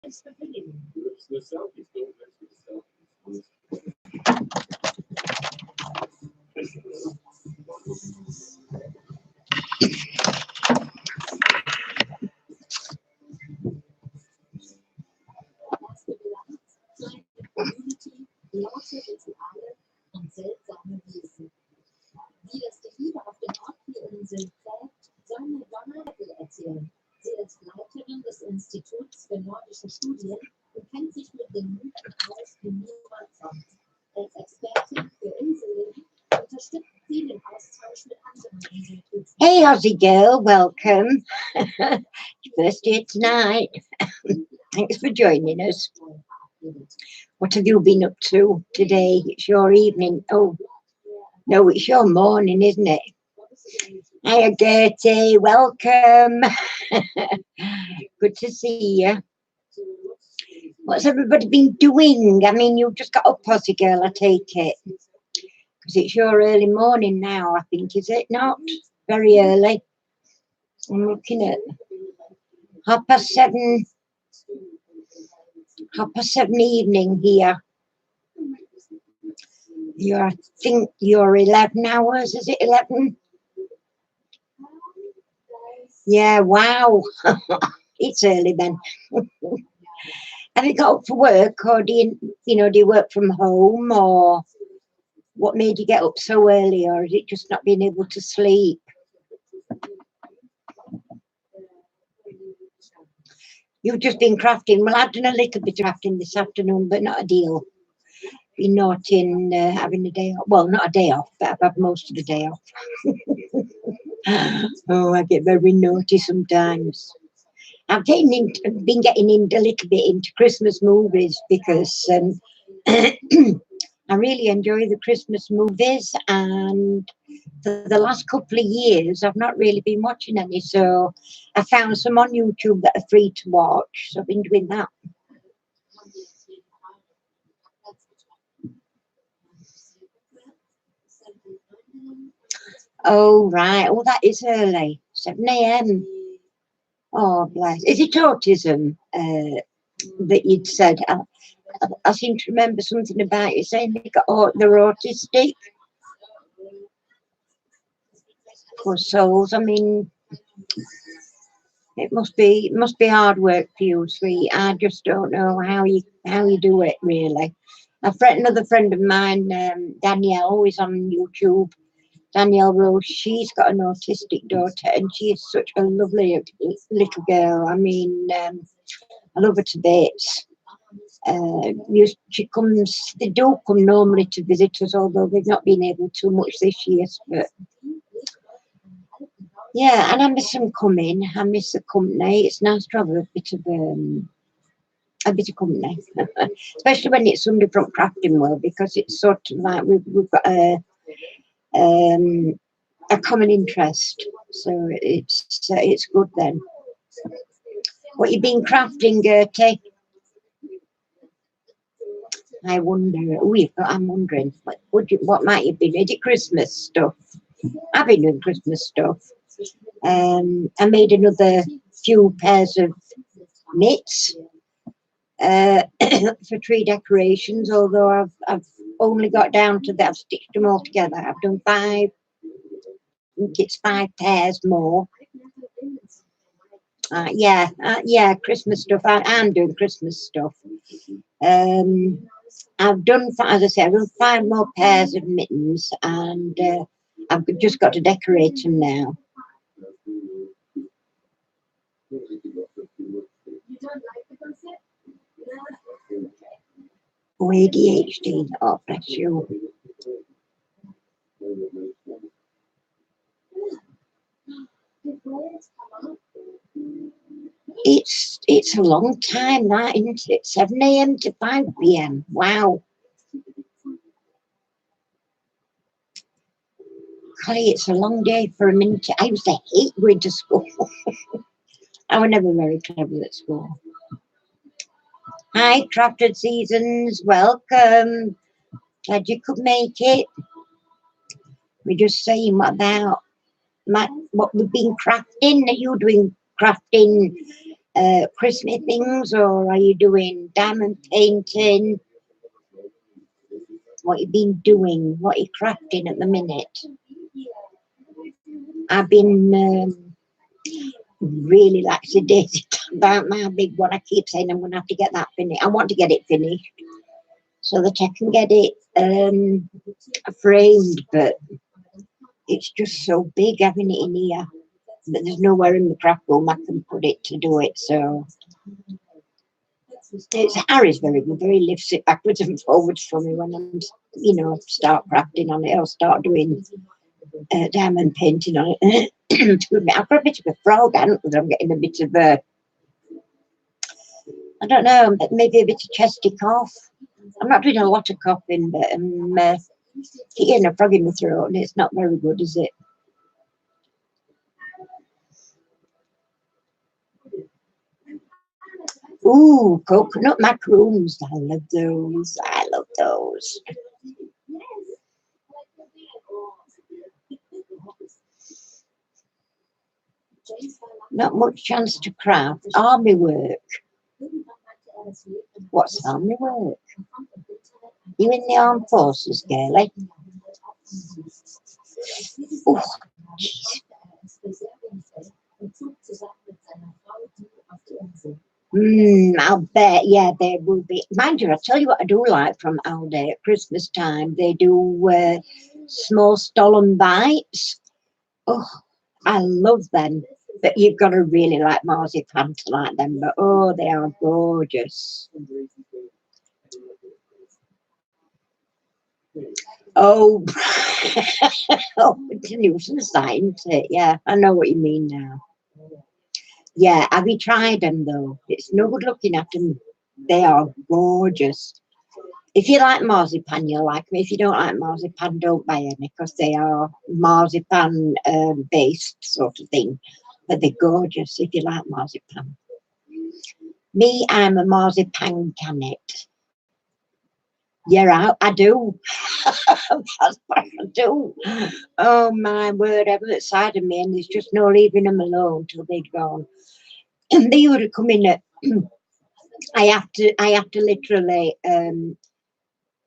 Hey Aussie girl, welcome. First day tonight. Thanks for joining us. What have you been up to today? It's your evening. Oh, no, it's your morning, isn't it? Hiya Gertie, welcome. Good to see you. What's everybody been doing? I mean, you've just got up, Aussie girl, I take it. Because it's your early morning now, I think, is it not? Very early. I'm looking at 7:30. 7:30 evening here. I think you're 11 hours, is it 11? Yeah, wow. It's early then. Have you got up for work, or do you work from home, or what made you get up so early, or is it just not being able to sleep? You've just been crafting. Well, I've done a little bit of crafting this afternoon, but not a deal. Been not in having a day off. Well, not a day off, but I've had most of the day off. Oh, I get very naughty sometimes. I've been getting in a little bit into Christmas movies because I really enjoy the Christmas movies, and for the last couple of years I've not really been watching any, so I found some on YouTube that are free to watch, so I've been doing that. Oh right, oh that is early, 7 a.m. Oh bless. Is it autism that you'd said? I seem to remember something about you saying they're autistic. Poor souls. I mean, it must be hard work for you, sweet. I just don't know how you do it really. Another friend of mine, Danielle, who is on YouTube, Danielle Rose. She's got an autistic daughter, and she is such a lovely little girl. I mean, I love her to bits. They do come normally to visit us, although they've not been able to much this year. But yeah, and I miss them coming. I miss the company. It's nice to have a bit of company, especially when it's somebody from Crafting World, because it's sort of like we've got a common interest. So it's good then. What you been crafting, Gertie? I wonder. I'm wondering. What might you be? Is it Christmas stuff? I've been doing Christmas stuff. I made another few pairs of mitts for tree decorations. Although I've only got down to that. I've stitched them all together. I've done 5. I think it's 5 pairs more. Yeah, Christmas stuff. I'm doing Christmas stuff. I've done, as I said, I've done 5 more pairs of mittens, and I've just got to decorate them now. Oh, ADHD. Oh, bless you. It's a long time, that, isn't it? 7 a.m. to 5 p.m. Wow. Golly, it's a long day for a minute. I used to hate going to school. I was never very clever at school. Hi, Crafted Seasons. Welcome. Glad you could make it. We're just saying about what we've been crafting. Are you doing crafting Christmas things, or are you doing diamond painting? What you been doing? What you crafting at the minute? I've been really lackadaisical about my big one. I keep saying I'm going to have to get that finished. I want to get it finished so that I can get it framed, but it's just so big having it in here. But there's nowhere in the craft room I can put it to do it, so it's Harry's very good. He lifts it backwards and forwards for me when I'm, start crafting on it or start doing diamond painting on it. I've got a bit of a frog, haven't I? I'm getting a bit of a, I don't know, maybe a bit of chesty cough. I'm not doing a lot of coughing, but I'm getting a frog in my throat, and it's not very good, is it? Ooh, coconut macaroons. I love those. I love those. Not much chance to craft. Army work. What's army work? You in the armed forces, girlie? Oh, jeez. I'll bet, yeah, there will be. Mind you, I'll tell you what I do like from Aldi at Christmas time. They do small stollen bites. Oh, I love them. But you've got to really like marzipan to like them. But oh, they are gorgeous. Oh, oh, it's a nuisance, that, isn't it? Yeah, I know what you mean now. Yeah, have you tried them though? It's no good looking at them. They are gorgeous. If you like marzipan, you'll like them. If you don't like marzipan, don't buy any because they are marzipan based sort of thing. But they're gorgeous if you like marzipan. Me, I'm a marzipan canet. Yeah, I do. That's what I do. Oh my word, I've got side of me, and there's just no leaving them alone till they're gone. And they would have come in at I have to literally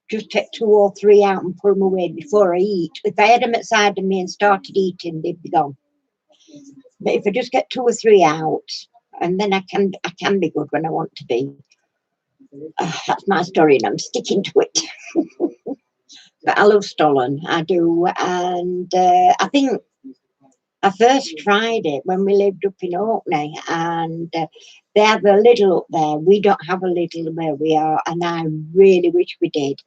just take 2 or 3 out and put them away before I eat. If I had them outside of me and started eating, they'd be gone. But if I just get 2 or 3 out, and then I can be good when I want to be. That's my story, and I'm sticking to it. But I love Stollen, I do, and I think I first tried it when we lived up in Orkney, and they have a little up there. We don't have a little where we are, and I really wish we did.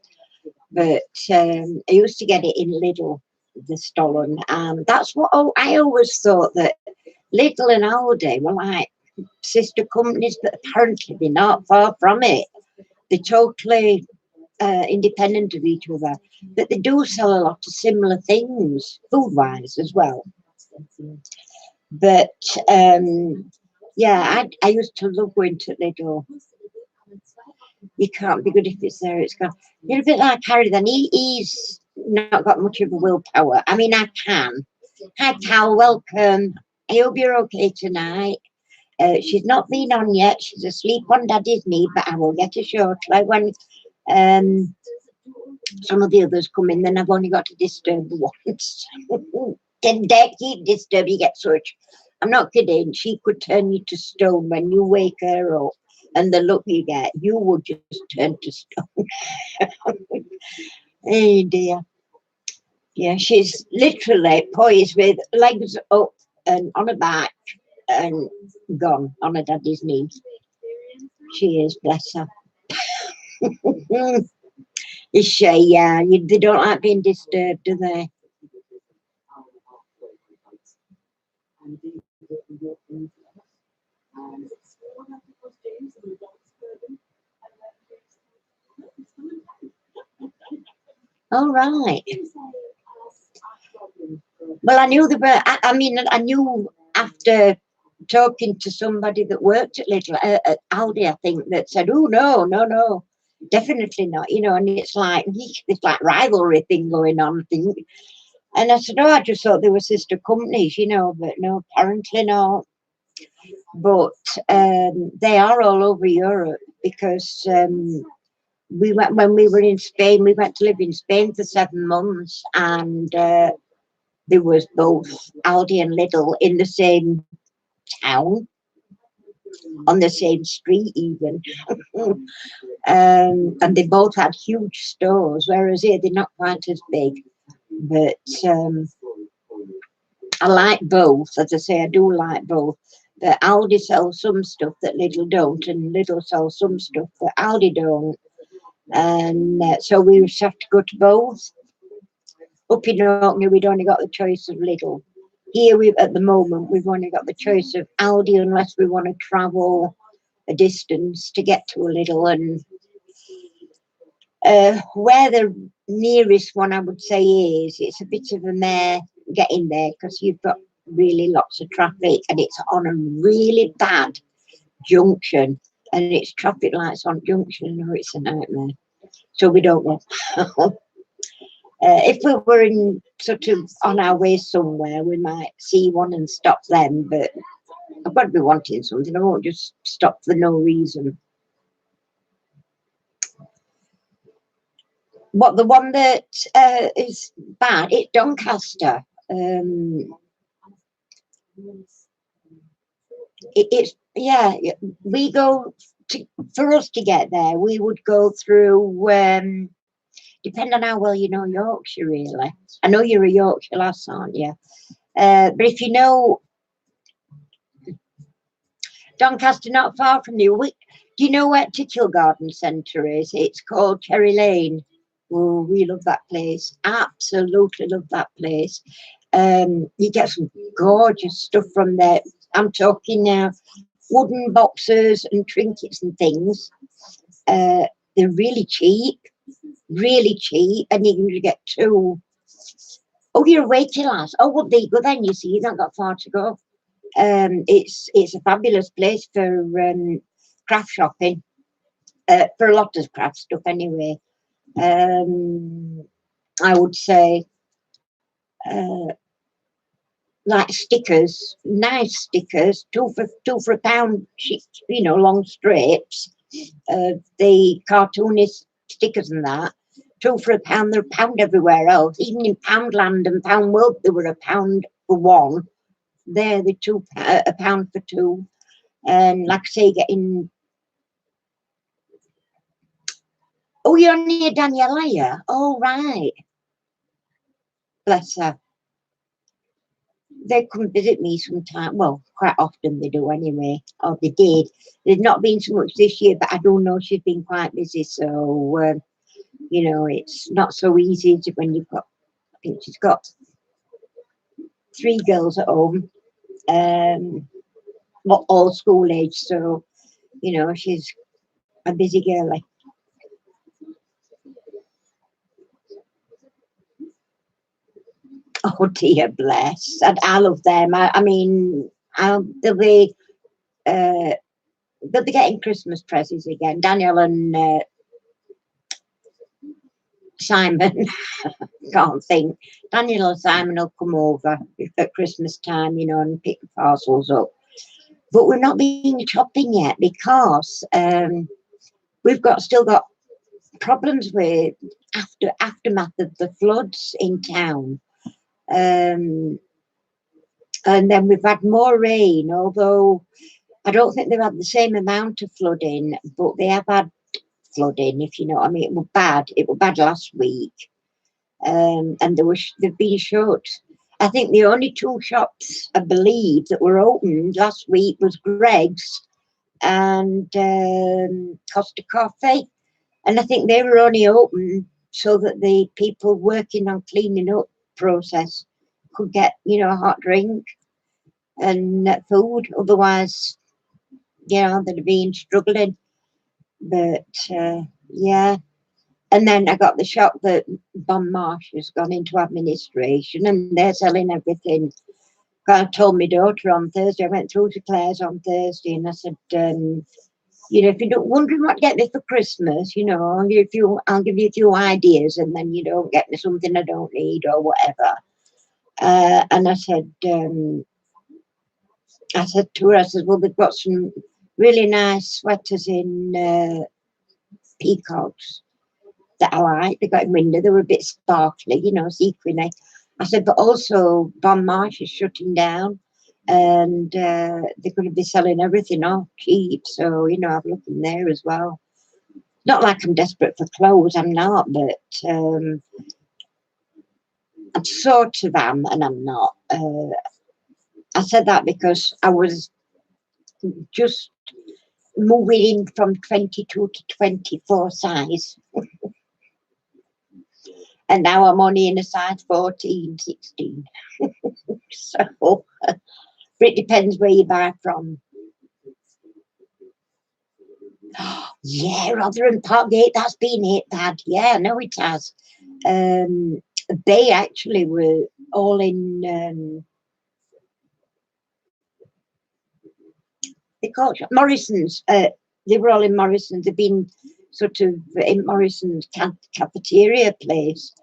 But I used to get it in Lidl, the Stollen, and that's what I always thought, that Lidl and Aldi were like sister companies, but apparently they're not far from it. They're totally independent of each other, but they do sell a lot of similar things, food-wise as well. But yeah, I used to love going to Lidl. You can't be good if it's there. It's gone. You're a bit like Harry. Then he's not got much of a willpower. I mean, I can. Hi, Cal. Welcome. I hope you're okay tonight. She's not been on yet. She's asleep on Daddy's knee, but I will get her shortly when um, some of the others come in. Then I've only got to disturb her once. Can Dad keep disturbing? You get such. I'm not kidding. She could turn you to stone when you wake her up. And the look you get, you would just turn to stone. Oh dear. Yeah, she's literally poised with legs up and on her back and gone on her daddy's knees. She is, bless her. Is she? Yeah, they don't like being disturbed, do they? All right. Well, I knew the. I mean, I knew after talking to somebody that worked at Little at Aldi, I think, that said, "Oh no, no, no, definitely not." And it's like it's like rivalry thing going on. I think, and I said, "Oh, I just thought they were sister companies, but no, apparently not." but they are all over Europe because we went when we were in Spain. We went to live in Spain for 7 months, and there was both Aldi and Lidl in the same town, on the same street even. And they both had huge stores, whereas here they're not quite as big. But I like both, as I say, I do like both. But Aldi sells some stuff that Lidl don't, and Lidl sells some stuff that Aldi don't. And so we just have to go to both. Up in Orkney, we'd only got the choice of Lidl. Here, at the moment, we've only got the choice of Aldi unless we want to travel a distance to get to a Lidl. And where the nearest one I would say is, it's a bit of a mare getting there because you've got really lots of traffic and it's on a really bad junction, and it's traffic lights on junction, or it's a nightmare. So we don't know. If we were in sort of on our way somewhere, we might see one and stop them, but I've got to be wanting something. I won't just stop for no reason. What, the one that is bad? It's Doncaster. It's, yeah. We go to, for us to get there. We would go through. Depend on how well you know Yorkshire, really. I know you're a Yorkshire lass, aren't you? But if you know Doncaster, not far from you, do you know where Tickhill Garden Centre is? It's called Cherry Lane. Oh, we love that place. Absolutely love that place. You get some gorgeous stuff from there. I'm talking now wooden boxes and trinkets and things. They're really cheap, and you can get two. Oh, you're a Wakey lass. Oh, well, there you go then. You see, you've not got far to go. It's a fabulous place for craft shopping, for a lot of craft stuff anyway. I would say uh, like stickers, nice stickers, two for £1, long strips. The cartoonist stickers and that, two for £1. They're £1 everywhere else. Even in Poundland and Pound World, they were £1 for one. They're the £1 for two. And like I say, getting. Oh, you're near Daniela, yeah? Oh, right. Bless her. They come visit me sometime. Well, quite often they do anyway. Or they did. There's not been so much this year, but I do know she's been quite busy. So, it's not so easy when you've got, I think she's got 3 girls at home, not all school age. So, she's a busy girlie. Oh dear, bless. And I love them. I mean, they'll be uh, they'll be getting Christmas presents again. Daniel and Simon, can't think. Daniel and Simon will come over at Christmas time, and pick the parcels up. But we're not been shopping yet because we've still got problems with aftermath of the floods in town. And then we've had more rain, although I don't think they've had the same amount of flooding, but they have had flooding, if you know what I mean. It was bad. It was bad last week. And they've been shut. I think the only 2 shops, I believe, that were opened last week was Greg's and Costa Coffee. And I think they were only open so that the people working on cleaning up process could get, a hot drink and food. Otherwise, they'd have been struggling. But yeah. And then I got the shock that Bon Marsh has gone into administration and they're selling everything. I told my daughter on Thursday, I went through to Claire's on Thursday and I said, if you're wondering what to get me for Christmas, I'll give you a few ideas, and then you don't get me something I don't need or whatever. And I said, I said to her, I said, well, they've got some really nice sweaters in peacocks that I like. They got in window, they were a bit sparkly, you know, sequiny. I said, but also Bon Marsh is shutting down and they're going to be selling everything off cheap. So, you know, I've looked in there as well. Not like I'm desperate for clothes, I'm not, but I'm sort of am and I'm not. I said that because I was just moving in from 22 to 24 size. And now I'm only in a size 14, 16. So, but it depends where you buy from. Yeah, Rotherham Parkgate, that's been hit bad. Yeah, I know it has. They actually were all in, they call it Morrison's. They were all in Morrison's. They've been sort of in Morrison's cafeteria place,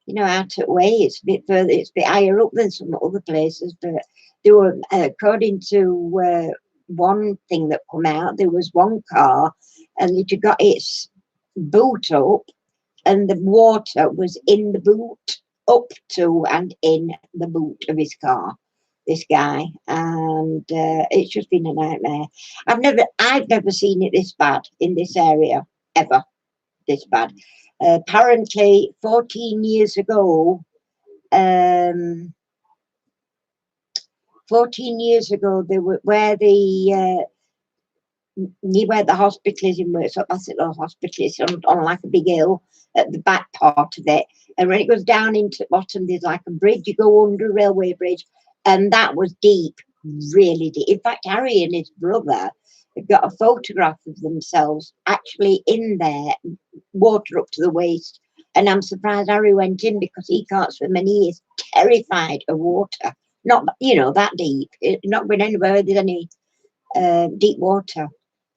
you know, out at way. It's a bit further, it's a bit higher up than some other places, but they were, according to one thing that come out, there was one car and it had got its boot up and the water was in the boot, up to and in the boot of his car, this guy, and it's just been a nightmare. I've never seen it this bad in this area, ever, this bad. Apparently 14 years ago, 14 years ago, they were where the near where the hospital is in Worksop, Bassett Hospital is on like a big hill at the back part of it. And when it goes down into the bottom, there's like a bridge, you go under a railway bridge, and that was deep, really deep. In fact, Harry and his brother have got a photograph of themselves actually in there, water up to the waist. And I'm surprised Harry went in because he can't swim and he is terrified of water. Not, you know, that deep. Not been anywhere where there's any deep water.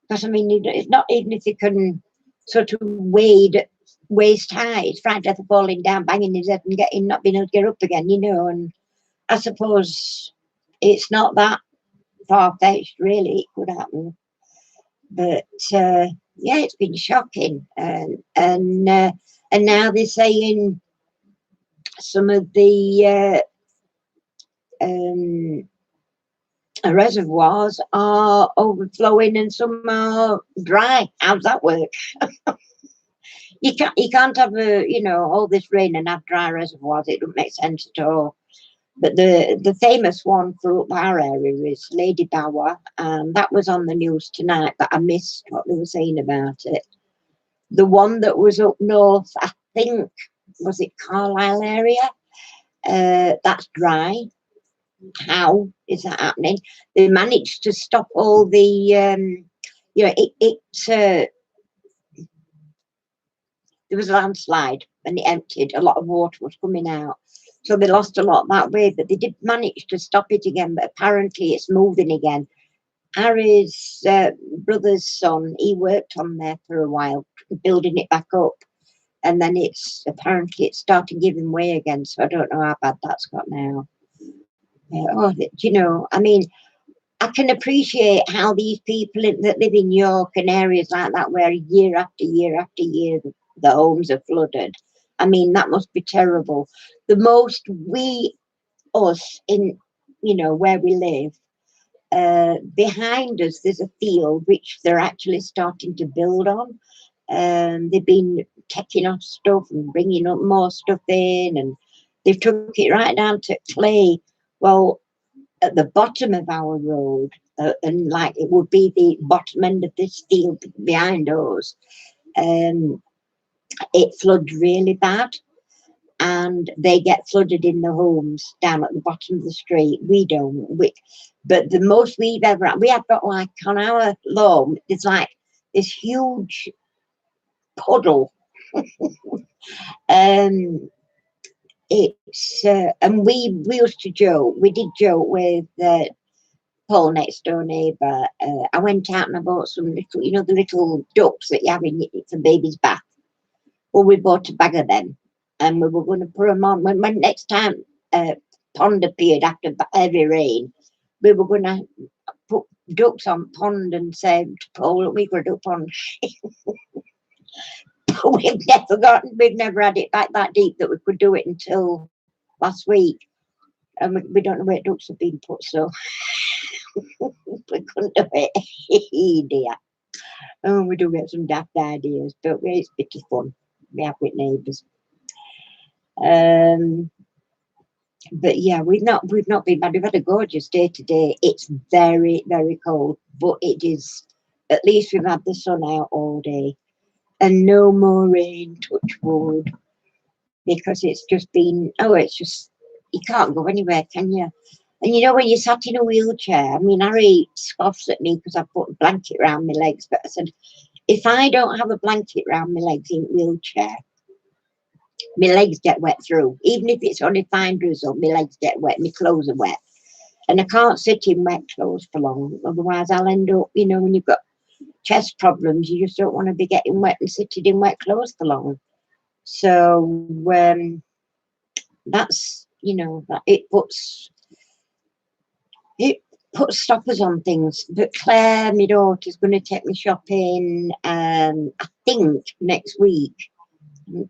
Because, I mean, it's not even if you can sort of wade waist high, it's frightened death of falling down, banging his head and getting, not being able to get up again, you know. And I suppose it's not that far-fetched, really. It could happen. But, yeah, it's been shocking. And now they're saying some of the reservoirs are overflowing and some are dry. How's that work? You can't have all this rain and have dry reservoirs. It doesn't make sense at all. But the famous one for up our area is Lady Bower, and that was on the news tonight, but I missed what they were saying about it. The one that was up north, I think, was it Carlisle area? That's dry. How is that happening? They managed to stop all the, there was a landslide and it emptied. A lot of water was coming out. So they lost a lot that way, but they did manage to stop it again. But apparently it's moving again. Harry's brother's son, he worked on there for a while, building it back up. And then it's starting giving way again. So I don't know how bad that's got now. I mean, I can appreciate how these people that live in York and areas like that, where year after year after year the homes are flooded. I mean, that must be terrible. The most us in, where we live, behind us there's a field which they're actually starting to build on. They've been taking off stuff and bringing up more stuff in, and they've took it right down to clay. Well, at the bottom of our road, and like it would be the bottom end of this field behind us, it floods really bad, and they get flooded in the homes down at the bottom of the street. We don't. But the most we've ever had, we have got like on our lawn, it's like this huge puddle. It's and we used to joke. We did joke with Paul, next door neighbour. I went out and I bought some little, the little ducks that you have in for baby's bath. Well, we bought a bag of them, and we were going to put them on when next time pond appeared after heavy rain. We were going to ducks on pond and said to Paul, "Look, we've got a duck pond." But we've never had it back that deep that we could do it until last week. And we don't know where ducks have been put, so we couldn't do it. Dear. Oh, we do get some daft ideas, but it's a bit of fun. We have with neighbours. But yeah, we've not been bad. We've had a gorgeous day today. It's very, very cold, but it is, at least we've had the sun out all day. And no more rain, touch wood, because it's just been, it's just, you can't go anywhere, can you? And you know, when you sat in a wheelchair, I mean, Harry scoffs at me because I put a blanket around my legs, but I said, if I don't have a blanket around my legs in a wheelchair, my legs get wet through. Even if it's only fine drizzle, my legs get wet, my clothes are wet. And I can't sit in wet clothes for long, otherwise I'll end up, you know, when you've got chest problems, you just don't want to be getting wet and sitting in wet clothes for long. So that's, you know, that it puts stoppers on things. But Claire, my daughter, is going to take me shopping, I think next week.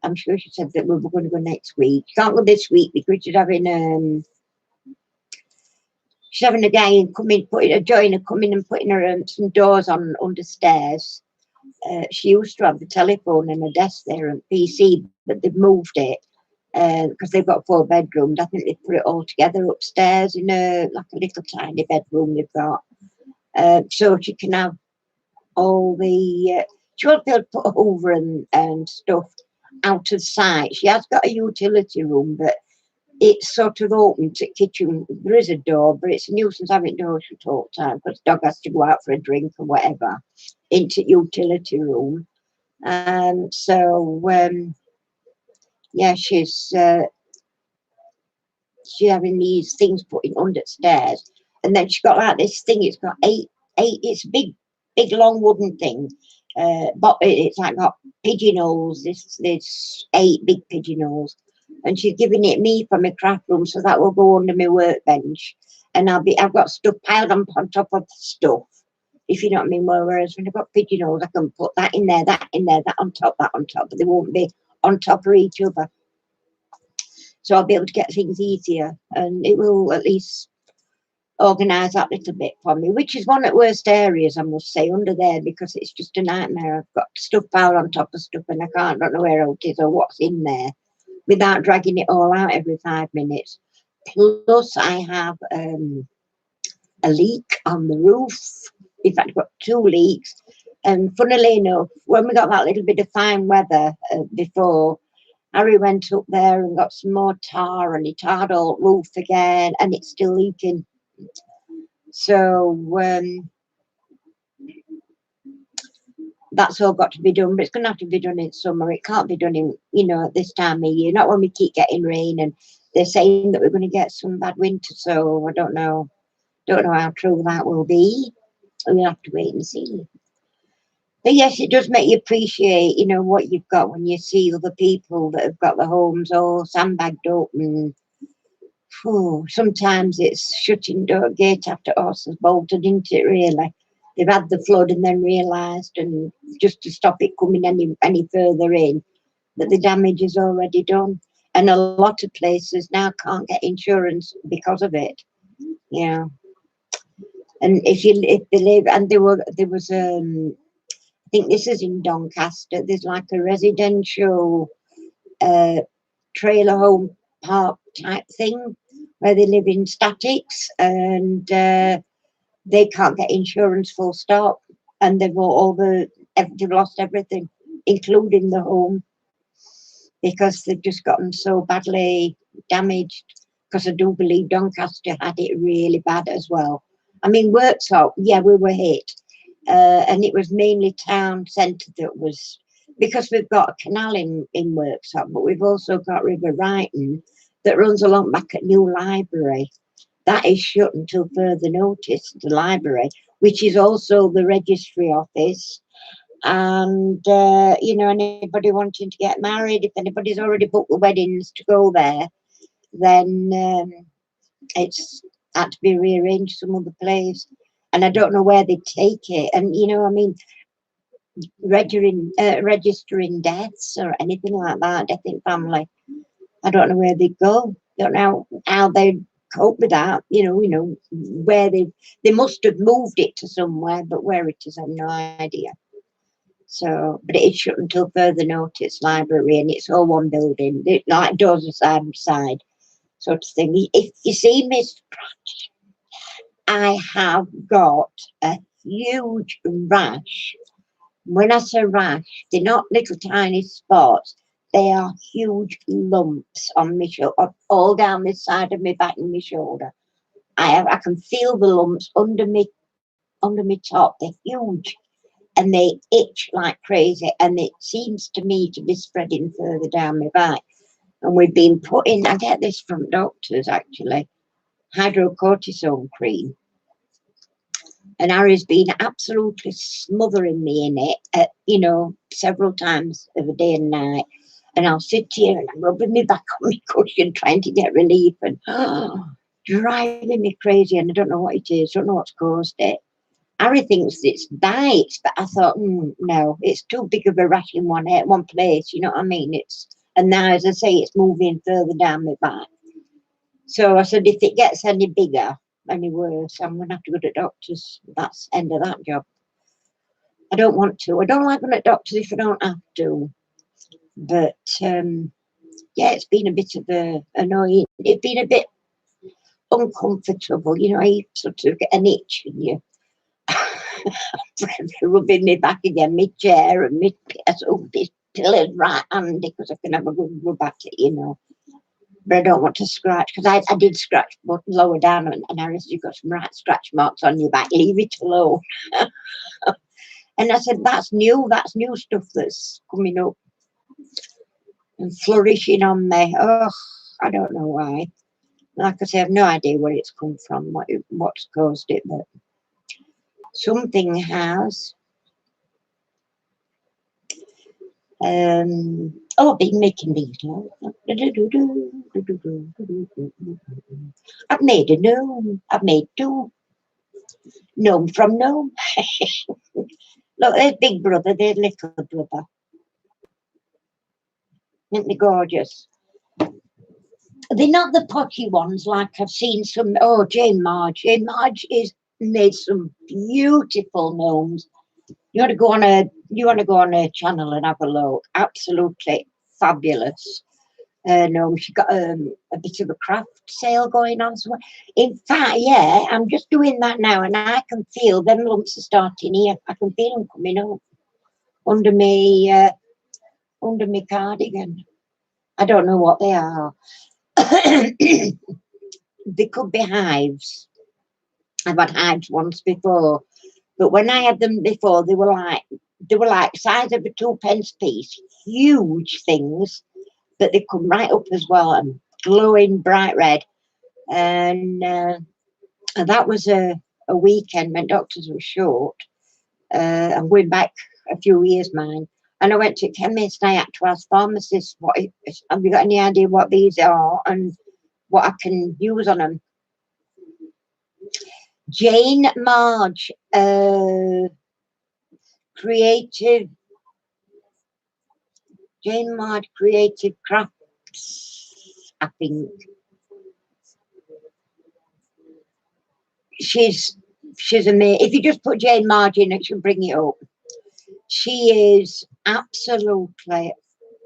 I'm sure she said that we were going to go next week. She can't go this week because she's having a guy come in, a joiner come in and putting her some doors on under stairs. She used to have the telephone and a desk there and PC, but they've moved it because they've got 4 bedrooms. I think they've put it all together upstairs in a little tiny bedroom they've got. So she can have all the, she won't be able to put over and stuff out of sight. She has got a utility room, but it's sort of open to kitchen. There is a door, but it's a nuisance having doors at all time because the dog has to go out for a drink or whatever into utility room. Yeah, she's having these things put in under stairs, and then she's got like this thing. It's got eight. It's a big long wooden thing. But it's like got pigeonholes. This 8 big pigeonholes, and she's giving it me for my craft room, so that will go under my workbench, and I've got stuff piled on top of stuff, if you know what I mean. Whereas when I've got pigeonholes, I can put that in there, that on top, but they won't be on top of each other. So I'll be able to get things easier, and it will at least organise that little bit for me, which is one of the worst areas, I must say, under there, because it's just a nightmare. I've got stuff piled on top of stuff and I don't know where it is or what's in there without dragging it all out every 5 minutes. Plus I have a leak on the roof. In fact, I've got 2 leaks. And funnily enough, when we got that little bit of fine weather before, Harry went up there and got some more tar, and he tarred all the roof again, and it's still leaking. So that's all got to be done, but it's going to have to be done in summer. It can't be done in, you know, at this time of year, not when we keep getting rain, and they're saying that we're going to get some bad winter, so I don't know how true that will be. We'll have to wait and see. But yes, it does make you appreciate, you know, what you've got when you see other people that have got their homes all sandbagged up, and sometimes it's shutting gate after horses bolted, isn't it, really? They've had the flood and then realised, and just to stop it coming any further in, that the damage is already done. And a lot of places now can't get insurance because of it. Yeah. And if they live, and there was I think this is in Doncaster, there's like a residential trailer home park type thing where they live in statics, and they can't get insurance full stop, and they've lost everything, including the home, because they've just gotten so badly damaged. Because I do believe Doncaster had it really bad as well. I mean, Worksop, yeah, we were hit, and it was mainly town centre that was, because we've got a canal in Worksop, but we've also got River Ryton that runs along back at New Library. That is shut until further notice, the library, which is also the registry office. And, you know, anybody wanting to get married, if anybody's already booked the weddings to go there, then it's had to be rearranged some other place. and I don't know where they take it. And you know, I mean, registering deaths or anything like that, death in family. I don't know where they go. Don't know how they cope with that. You know where they must have moved it to somewhere, but where it is, I've no idea. So, but it is shut until further notice. Library, and it's all one building, like doors are side by side, sort of thing. If you see Miss, I have got a huge rash. When I say rash, they're not little tiny spots. They are huge lumps on my shoulder, all down this side of my back and my shoulder. I can feel the lumps under my top. They're huge, and they itch like crazy. And it seems to me to be spreading further down my back. And we've been putting, I get this from doctors actually, hydrocortisone cream. And Harry's been absolutely smothering me in it, you know, several times of the day and night. And I'll sit here and I'm rubbing my back on my cushion trying to get relief, and driving me crazy. And I don't know what it is, don't know what's caused it. Harry thinks it's bites, but I thought, no, it's too big of a rash in one place. You know what I mean? And now, as I say, it's moving further down my back. So I said, if it gets any bigger, any worse, I'm going to have to go to doctors. That's the end of that job. I don't want to. I don't like going to doctors if I don't have to. But yeah, it's been a bit of a annoying. It's been a bit uncomfortable. You know, I sort of get an itch in you. Rubbing me back again, my chair and my pillows right handy because I can have a good rub at it, you know. But I don't want to scratch, because I did scratch but lower down, and I said, you've got some right scratch marks on your back, leave it alone. And I said, that's new stuff that's coming up and flourishing on me. Oh, I don't know why. Like I say, I have no idea where it's come from, what's caused it, but something has. Oh, I've been making these. I've made a gnome. I've made two. Gnome from gnome. Look, there's big brother, there's little brother. Isn't they gorgeous? They're not the potty ones like I've seen some. Oh, Jane Marge. Jane Marge is made some beautiful gnomes. You want to go on a channel and have a look. Absolutely fabulous. No, she got a bit of a craft sale going on somewhere. In fact, yeah, I'm just doing that now, and I can feel them lumps are starting here. I can feel them coming up under me cardigan. I don't know what they are. They could be hives. I've had hives once before, but when I had them before, they were like size of a 2p piece, huge things. But they come right up as well and glowing bright red. And that was a weekend when doctors were short. I'm going back a few years, mine. And I went to chemist and I had to ask pharmacists, have you got any idea what these are and what I can use on them? Jane Marge, Creative Crafts, I think. She's amazing. If you just put Jane Marge in, it should bring it up. She is absolutely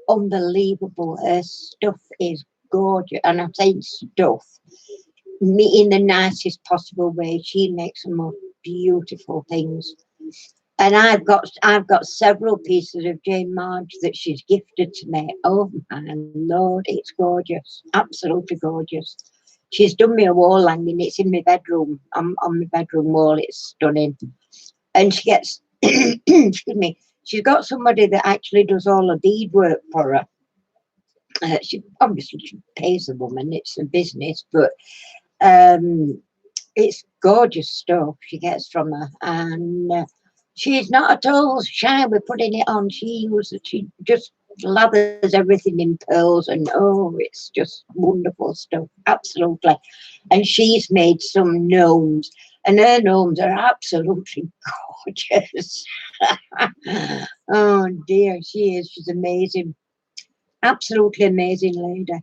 unbelievable. Her stuff is gorgeous, and I'm saying stuff in the nicest possible way. She makes some most beautiful things. And I've got several pieces of Jane Marge that she's gifted to me. Oh my Lord, it's gorgeous, absolutely gorgeous. She's done me a wall hanging. It's in my bedroom. On my bedroom wall. It's stunning. And she gets, excuse me, she's got somebody that actually does all the beadwork for her. She pays the woman. It's a business, but it's gorgeous stuff she gets from her, and she's not at all shy with putting it on. She just lathers everything in pearls, and oh, it's just wonderful stuff, absolutely. And she's made some gnomes. And her gnomes are absolutely gorgeous. Oh dear, she is. She's amazing. Absolutely amazing lady.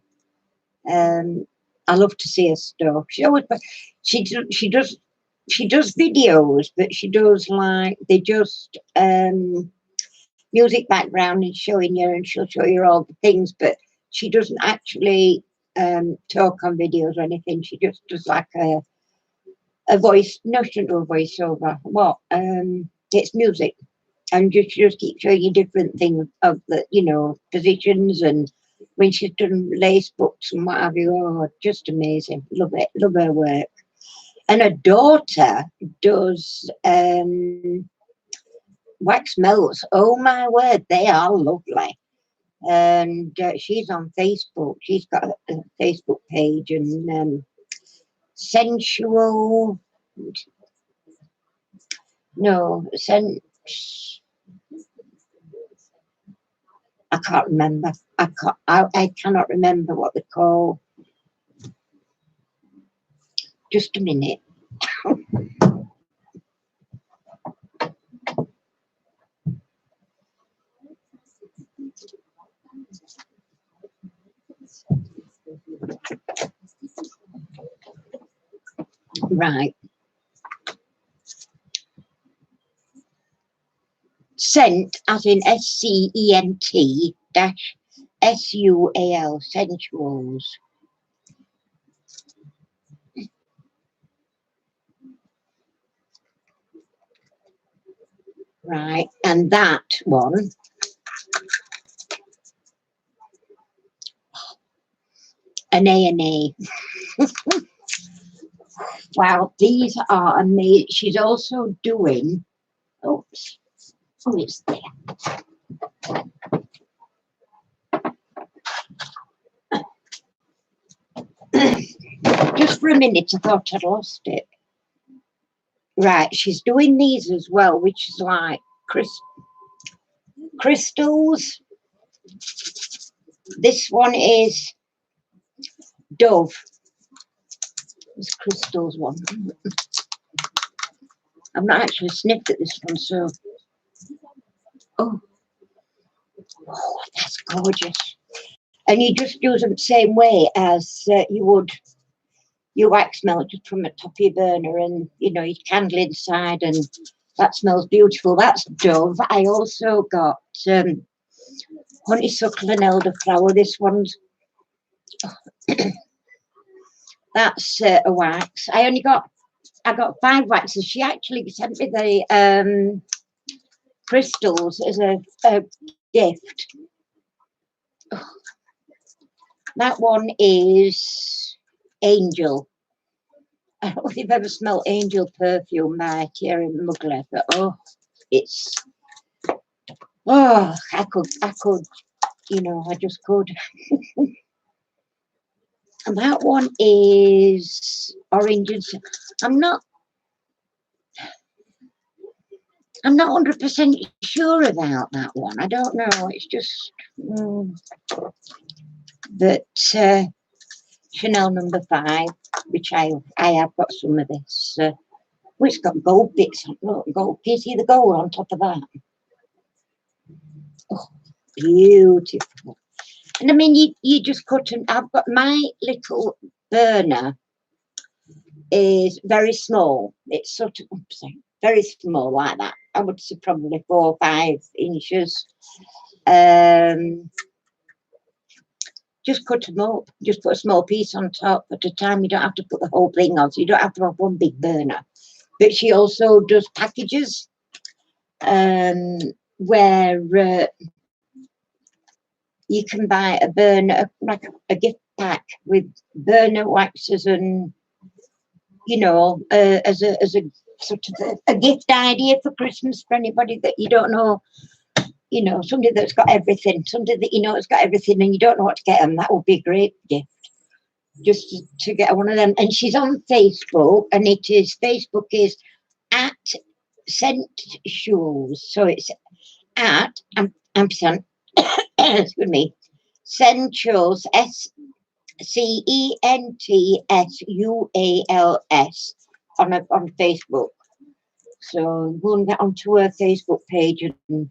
I love to see her stuff. She always, she does videos, but she does like they just music background and showing you, and she'll show you all the things, but she doesn't actually talk on videos or anything. She just does like a voice, no, she doesn't do a voiceover. What? It's music, and just keep showing you different things of the, you know, positions, and when she's done lace books and what have you. Oh, just amazing. Love it. Love her work. And her daughter does wax melts. Oh my word, they are lovely. And she's on Facebook. She's got a Facebook page, and sensual. No, I can't remember. I cannot remember what they call. Just a minute. Right. Scent, as in SCENT dash SUAL, sensuals. Right, and that one, an A&A. Wow, these are amazing. She's also doing, oops, oh, it's there. Just for a minute, I thought I'd lost it. Right, she's doing these as well, which is like crystals. This one is Dove. This crystals one. I've not actually sniffed at this one, so. Oh, that's gorgeous. And you just use them the same way as you would your wax melt, just from the top of your burner, and you know, your candle inside, and that smells beautiful. That's Dove. I also got honeysuckle and elderflower. This one's that's a wax. I got 5 waxes. She actually sent me the crystals as a gift. That one is Angel. I don't know if you've ever smelled Angel perfume by Thierry Mugler, but oh, it's I could, you know, I just could. And that one is orange and I'm not 100% sure about that one. I don't know. It's just that Chanel number 5, which I have got some of this. It's got gold bits, look, gold. Can you see the gold on top of that? Oh, beautiful. And I mean, you just cut, and I've got my little burner is very small. It's sort of very small like that. I would say probably 4 or 5 inches. Just cut them up. Just put a small piece on top at a time. You don't have to put the whole thing on, so you don't have to have one big burner. But she also does packages where you can buy a burner, like a gift pack with burner waxes, and you know, as a sort of a gift idea for Christmas for anybody that you don't know, you know, somebody that's got everything, somebody that you know has got everything, and you don't know what to get them. That would be a great gift, just to get one of them. And she's on Facebook, and Facebook is at Scent Shoes, so it's at ampersand excuse me, Sensuals, SCENTSUALS on Facebook. So go and get onto her Facebook page and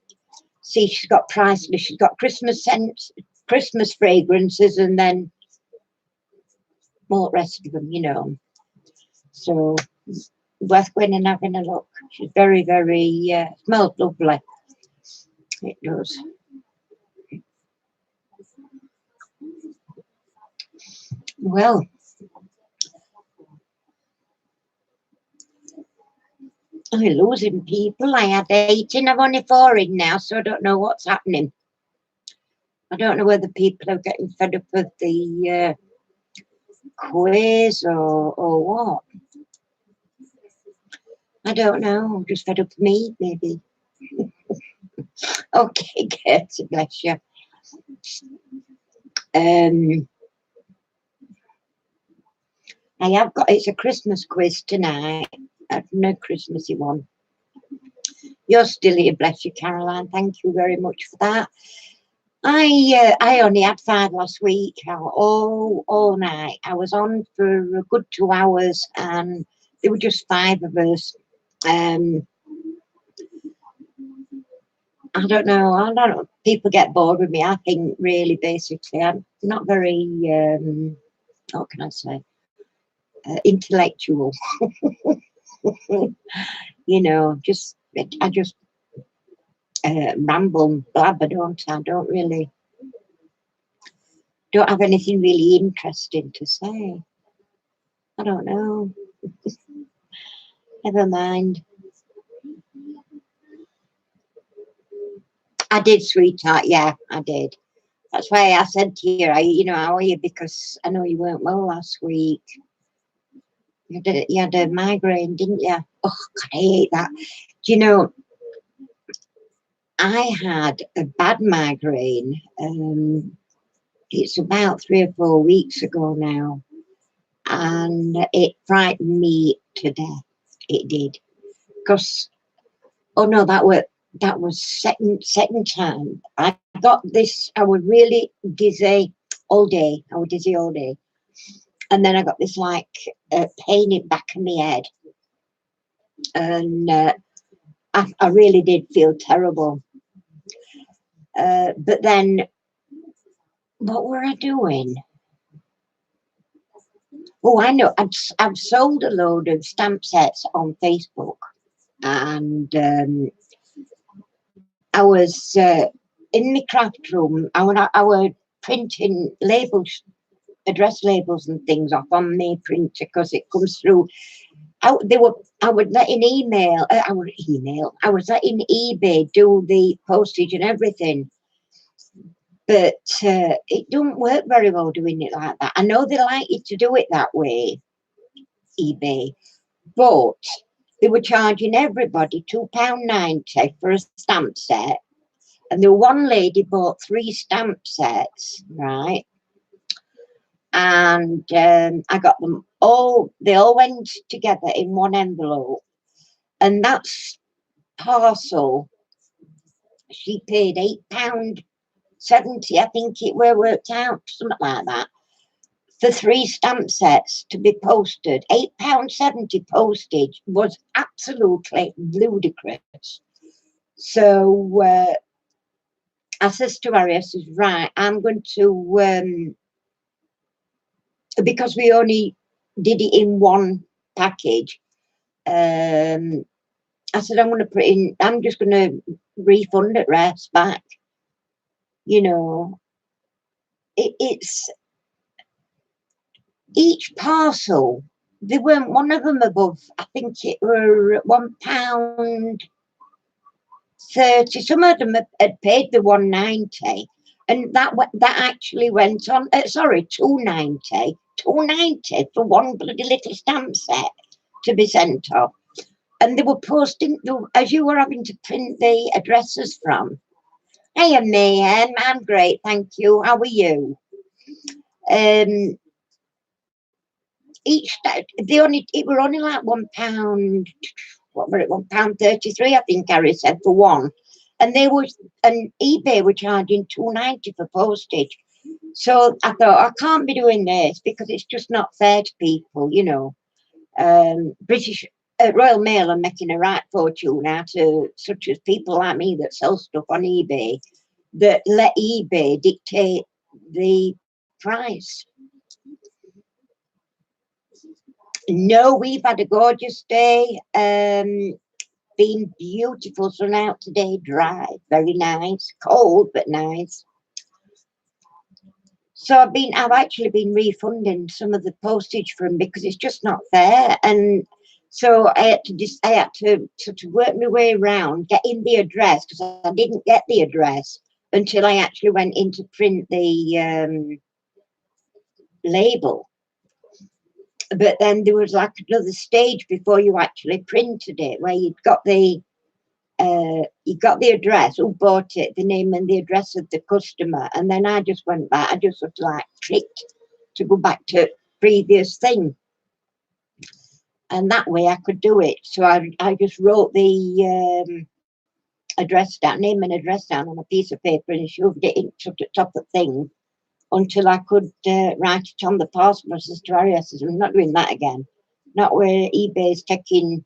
see she's got price list. She's got Christmas scents, Christmas fragrances, and then all the rest of them, you know. So worth going and having a look. She's very, very smells lovely. It does. Well, I'm losing people. I had 18. I've only 4 in now, so I don't know what's happening. I don't know whether people are getting fed up with the quiz or what. I don't know. I'm just fed up with me, maybe. Okay, Katie, bless you. I have got, it's a Christmas quiz tonight. No Christmassy one. You're still here, bless you, Caroline. Thank you very much for that. I only had 5 last week, all night. I was on for a good 2 hours, and there were just 5 of us. I don't know. People get bored with me. I think really, basically, I'm not very, what can I say, intellectual. You know, I just ramble and blabber, don't I? Don't have anything really interesting to say. I don't know. Never mind. I did, sweetheart. Yeah, I did. That's why I said to you, how are you? Because I know you weren't well last week. You had a migraine, didn't you? Oh, God, I hate that. Do you know, I had a bad migraine. It's about 3 or 4 weeks ago now, and it frightened me to death. It did, because oh no, that was second time. I got this. I was really dizzy all day. I was dizzy all day, and then I got this like pain in the back of my head, and I really did feel terrible. But then, what were I doing? Oh, I know. I've sold a load of stamp sets on Facebook, and I was in my craft room. I was printing labels, address labels, and things off on my printer because it comes through. I was letting I was letting eBay do the postage and everything. But it don't work very well doing it like that. I know they like you to do it that way, eBay, but they were charging everybody £2.90 for a stamp set. And the one lady bought 3 stamp sets, right? And I got them all, they all went together in one envelope. And that's parcel, she paid £8.70, I think it worked out, something like that, for 3 stamp sets to be posted. £8.70 postage was absolutely ludicrous. So I says to Harry, I says, right, I'm going to, because we only did it in one package, I said, I'm just going to refund the rest back. You know, it's each parcel, they weren't one of them above, I think it were £1.30. Some of them had paid the £1.90, and that actually went on. Sorry, £2.90 for one bloody little stamp set to be sent off, and they were posting as you were having to print the addresses from. Hey, Mayhem, I'm great, thank you. How are you? It were only like £1. What were it? £1.33, I think Harry said, for one. And eBay were charging £2.90 for postage. So I thought, I can't be doing this because it's just not fair to people, you know. British Royal Mail are making a right fortune out of such as people like me that sell stuff on eBay, that let eBay dictate the price. No, we've had a gorgeous day. Been beautiful, sun out today, dry, very nice, cold but nice. So I've actually been refunding some of the postage from because it's just not fair, and so I had to sort of work my way around getting the address because I didn't get the address until I actually went in to print the label. But then there was like another stage before you actually printed it, where you got the address, who bought it, the name and the address of the customer, and then I just went back. I just sort of like clicked to go back to previous thing, and that way I could do it. So I just wrote the address down, name and address down on a piece of paper and shoved it into the top of the thing until I could write it on the parcel as to addresses. I'm not doing that again. Not where eBay's taking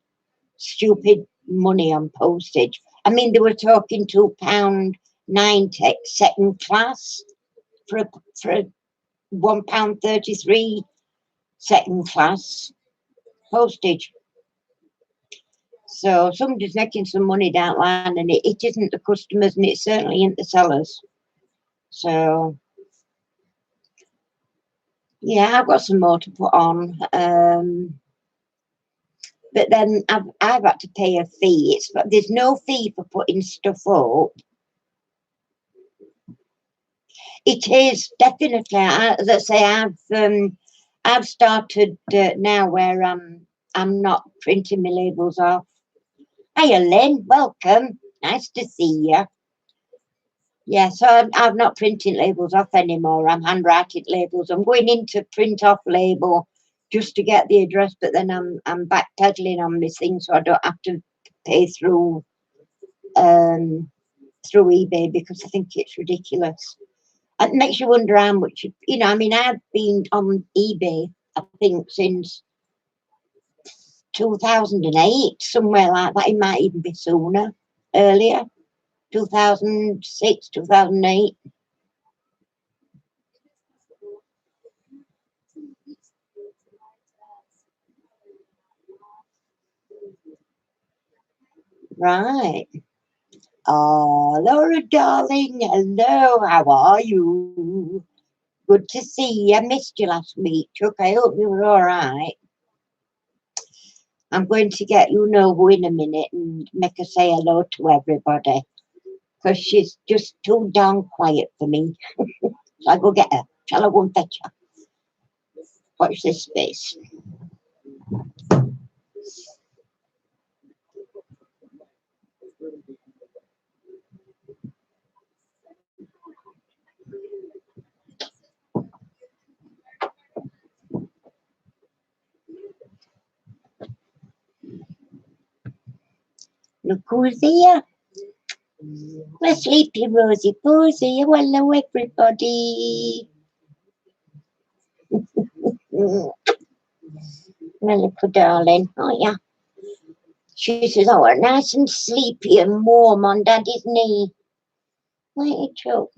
stupid money on postage. I mean, they were talking £2.90 second class for a £1.33 second class postage. So somebody's making some money down the line, and it isn't the customers, and it certainly isn't the sellers. So yeah, I've got some more to put on. But then I've had to pay a fee. There's no fee for putting stuff up. It is definitely, as I say, I've started now where I'm not printing my labels off. Hiya, Lynn, welcome. Nice to see you. Yeah, so I'm not printing labels off anymore. I'm handwriting labels. I'm going in to print off label just to get the address, but then I'm backpedaling on this thing, so I don't have to pay through eBay because I think it's ridiculous. It makes you wonder how much, I mean, I've been on eBay, I think, since 2008, somewhere like that. It might even be sooner, earlier, 2006, 2008. Right. Oh, Laura, darling, hello, how are you? Good to see you. I missed you last week, Chuck. I hope you were all right. I'm going to get Unovo in a minute and make her say hello to everybody, because she's just too darn quiet for me. So I go get her. Shall I go and fetch her? Watch this space. Look who's here. We're sleepy, Rosie Posey. Hello, everybody. My little darling. Oh, yeah. She says, oh, we're nice and sleepy and warm on Daddy's knee. Ain't you?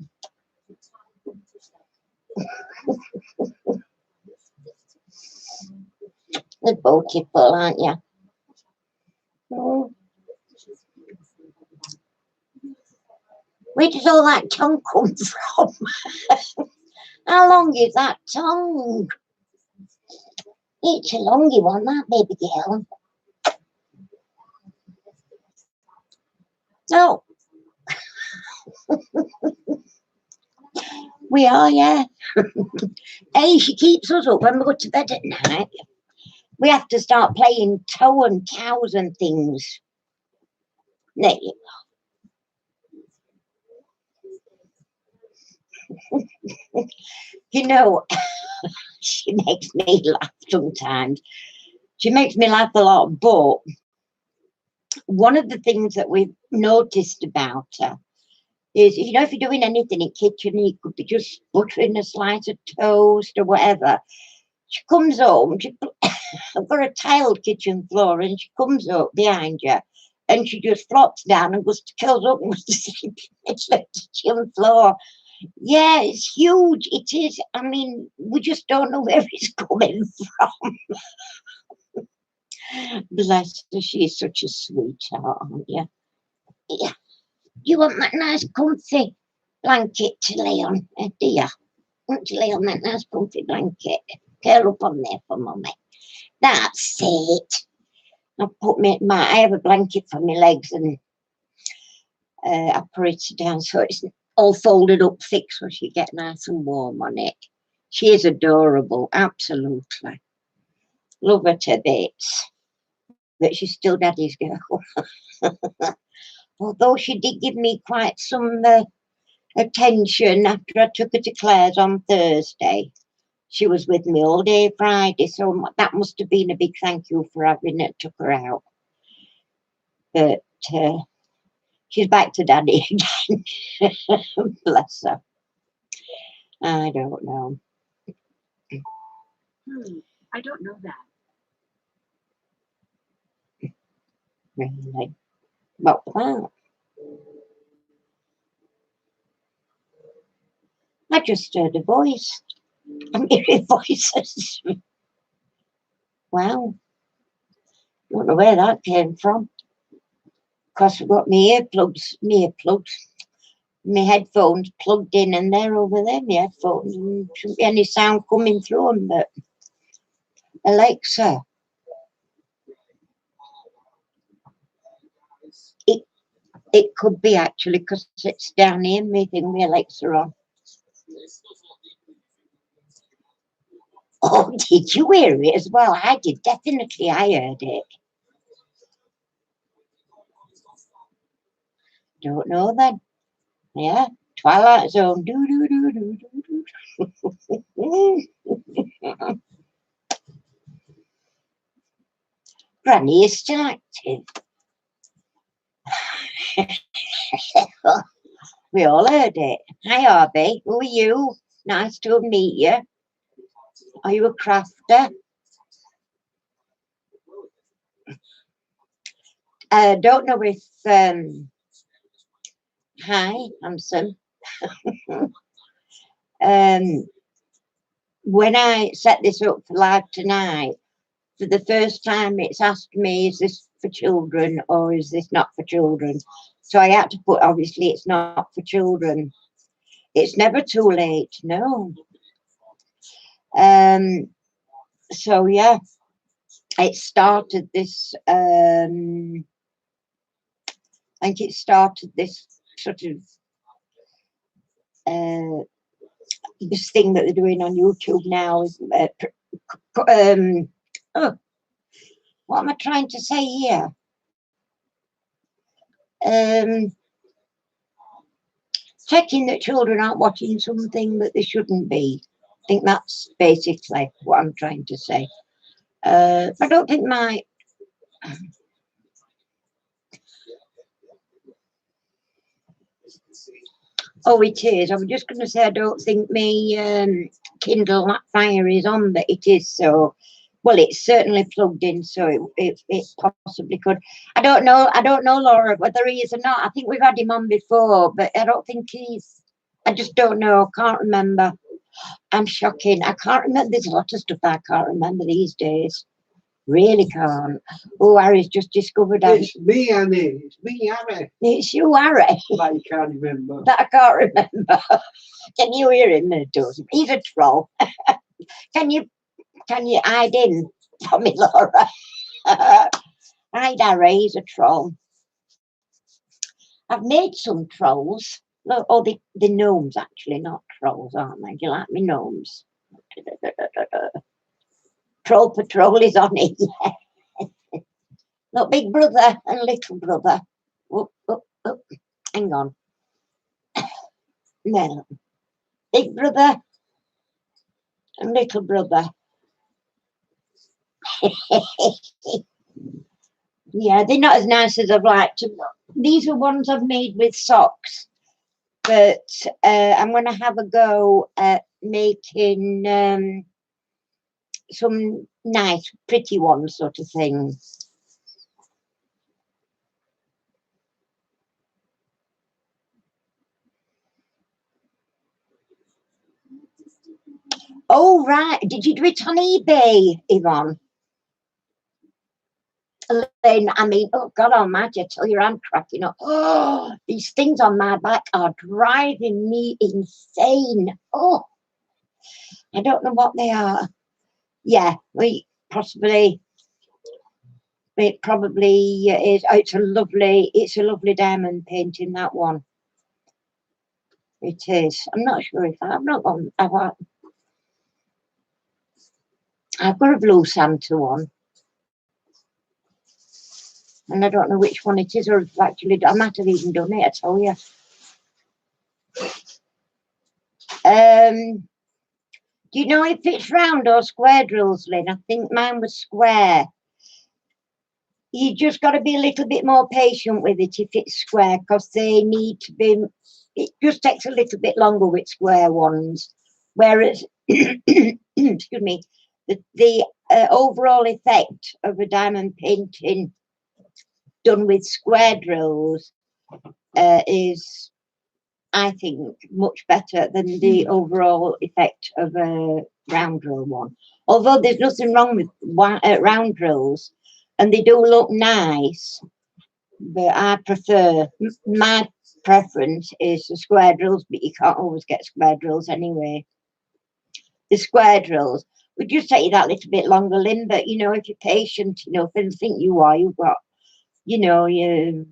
They're beautiful, aren't you? Oh. Where does all that tongue come from? How long is that tongue? It's a longy one, that baby girl. No. We are, yeah. Hey, she keeps us up when we go to bed at night. We have to start playing toe and cows and things. There you go. She makes me laugh sometimes. She makes me laugh a lot, but one of the things that we've noticed about her is, if you're doing anything in the kitchen, you could be just buttering a slice of toast or whatever. She comes home, I've got a tiled kitchen floor, and she comes up behind you, and she just flops down and curls up and goes to sleep. It's the kitchen floor. Yeah, it's huge. It is. I mean, we just don't know where it's coming from. Bless her, she's such a sweetheart, aren't you? Yeah. You want that nice comfy blanket to lay on, do you? Want to lay on that nice comfy blanket? Curl up on there for mummy. That's it. I have a blanket for my legs, and I put it down so it's all folded up thick so she get nice and warm on it. She is adorable, absolutely. Love her to bits. But she's still daddy's girl. Although she did give me quite some attention after I took her to Claire's on Thursday. She was with me all day Friday, so that must have been a big thank you for having it, took her out. But she's back to daddy again. Bless her. I don't know. I don't know that. Really? What was that? I just heard a voice. I'm hearing voices. Wow. Don't know where that came from. Because I've got my headphones plugged in, and they're over there, my headphones. And shouldn't be any sound coming through them, but Alexa. It could be actually because it's down here, my thing, my Alexa on. Oh, did you hear it as well? I did, definitely I heard it. Don't know then. Yeah, Twilight Zone. Do, do, do, do, do, do. Granny is still active. We all heard it. Hi, Arby. Who are you? Nice to meet you. Are you a crafter? Don't know if hi, handsome. When I set this up for live tonight, for the first time it's asked me, is this for children or is this not for children? So I had to put, obviously it's not for children. It's never too late, no. So yeah, it started this, I think it started this sort of, this thing that they're doing on YouTube now is, oh, what am I trying to say here? Checking that children aren't watching something that they shouldn't be. I think that's basically what I'm trying to say. I don't think my... Oh, it is. I was just going to say I don't think my Kindle Fire is on, but it is, so... Well, it's certainly plugged in, so it possibly could. I don't know, Laura, whether he is or not. I think we've had him on before, but I don't think he's... I just don't know. Can't remember. I'm shocking. I can't remember. There's a lot of stuff I can't remember these days. Really can't. Oh, Harry's just discovered. It's me, Annie. It's me, Harry. It's you, Harry. That you can't remember. That I can't remember. Can you hear him? He's a troll. Can you hide in for me, Laura? Hide, Harry. He's a troll. I've made some trolls. Oh, the gnomes, actually, not trolls, aren't they? Do you like me gnomes? Troll Patrol is on it, yeah. Look, big brother and little brother. Oh, oh, oh. Hang on. No. Big brother and little brother. Yeah, they're not as nice as I'd like to. These are ones I've made with socks. But I'm going to have a go at making some nice, pretty ones sort of thing. Oh, right. Did you do it on eBay, Yvonne? Then, I mean, oh God almighty, I tell you, I'm cracking up. Oh, these things on my back are driving me insane. Oh, I don't know what they are. Yeah, it probably is. Oh, it's a lovely diamond painting, that one. It is. I'm not sure if I've not gone. I've got a blue Santa one. And I don't know which one it is, or if actually, I might have even done it, I tell you. Do you know if it's round or square drills, Lynn? I think mine was square. You just got to be a little bit more patient with it if it's square, because they need to be, it just takes a little bit longer with square ones. Whereas, excuse me, the overall effect of a diamond painting done with square drills is, I think, much better than the overall effect of a round drill one. Although there's nothing wrong with round drills, and they do look nice, but I prefer, my preference is the square drills, but you can't always get square drills anyway. The square drills would just take you that little bit longer, Lynn, but you know, if you're patient enough, and I think you are, you've got, you know, you're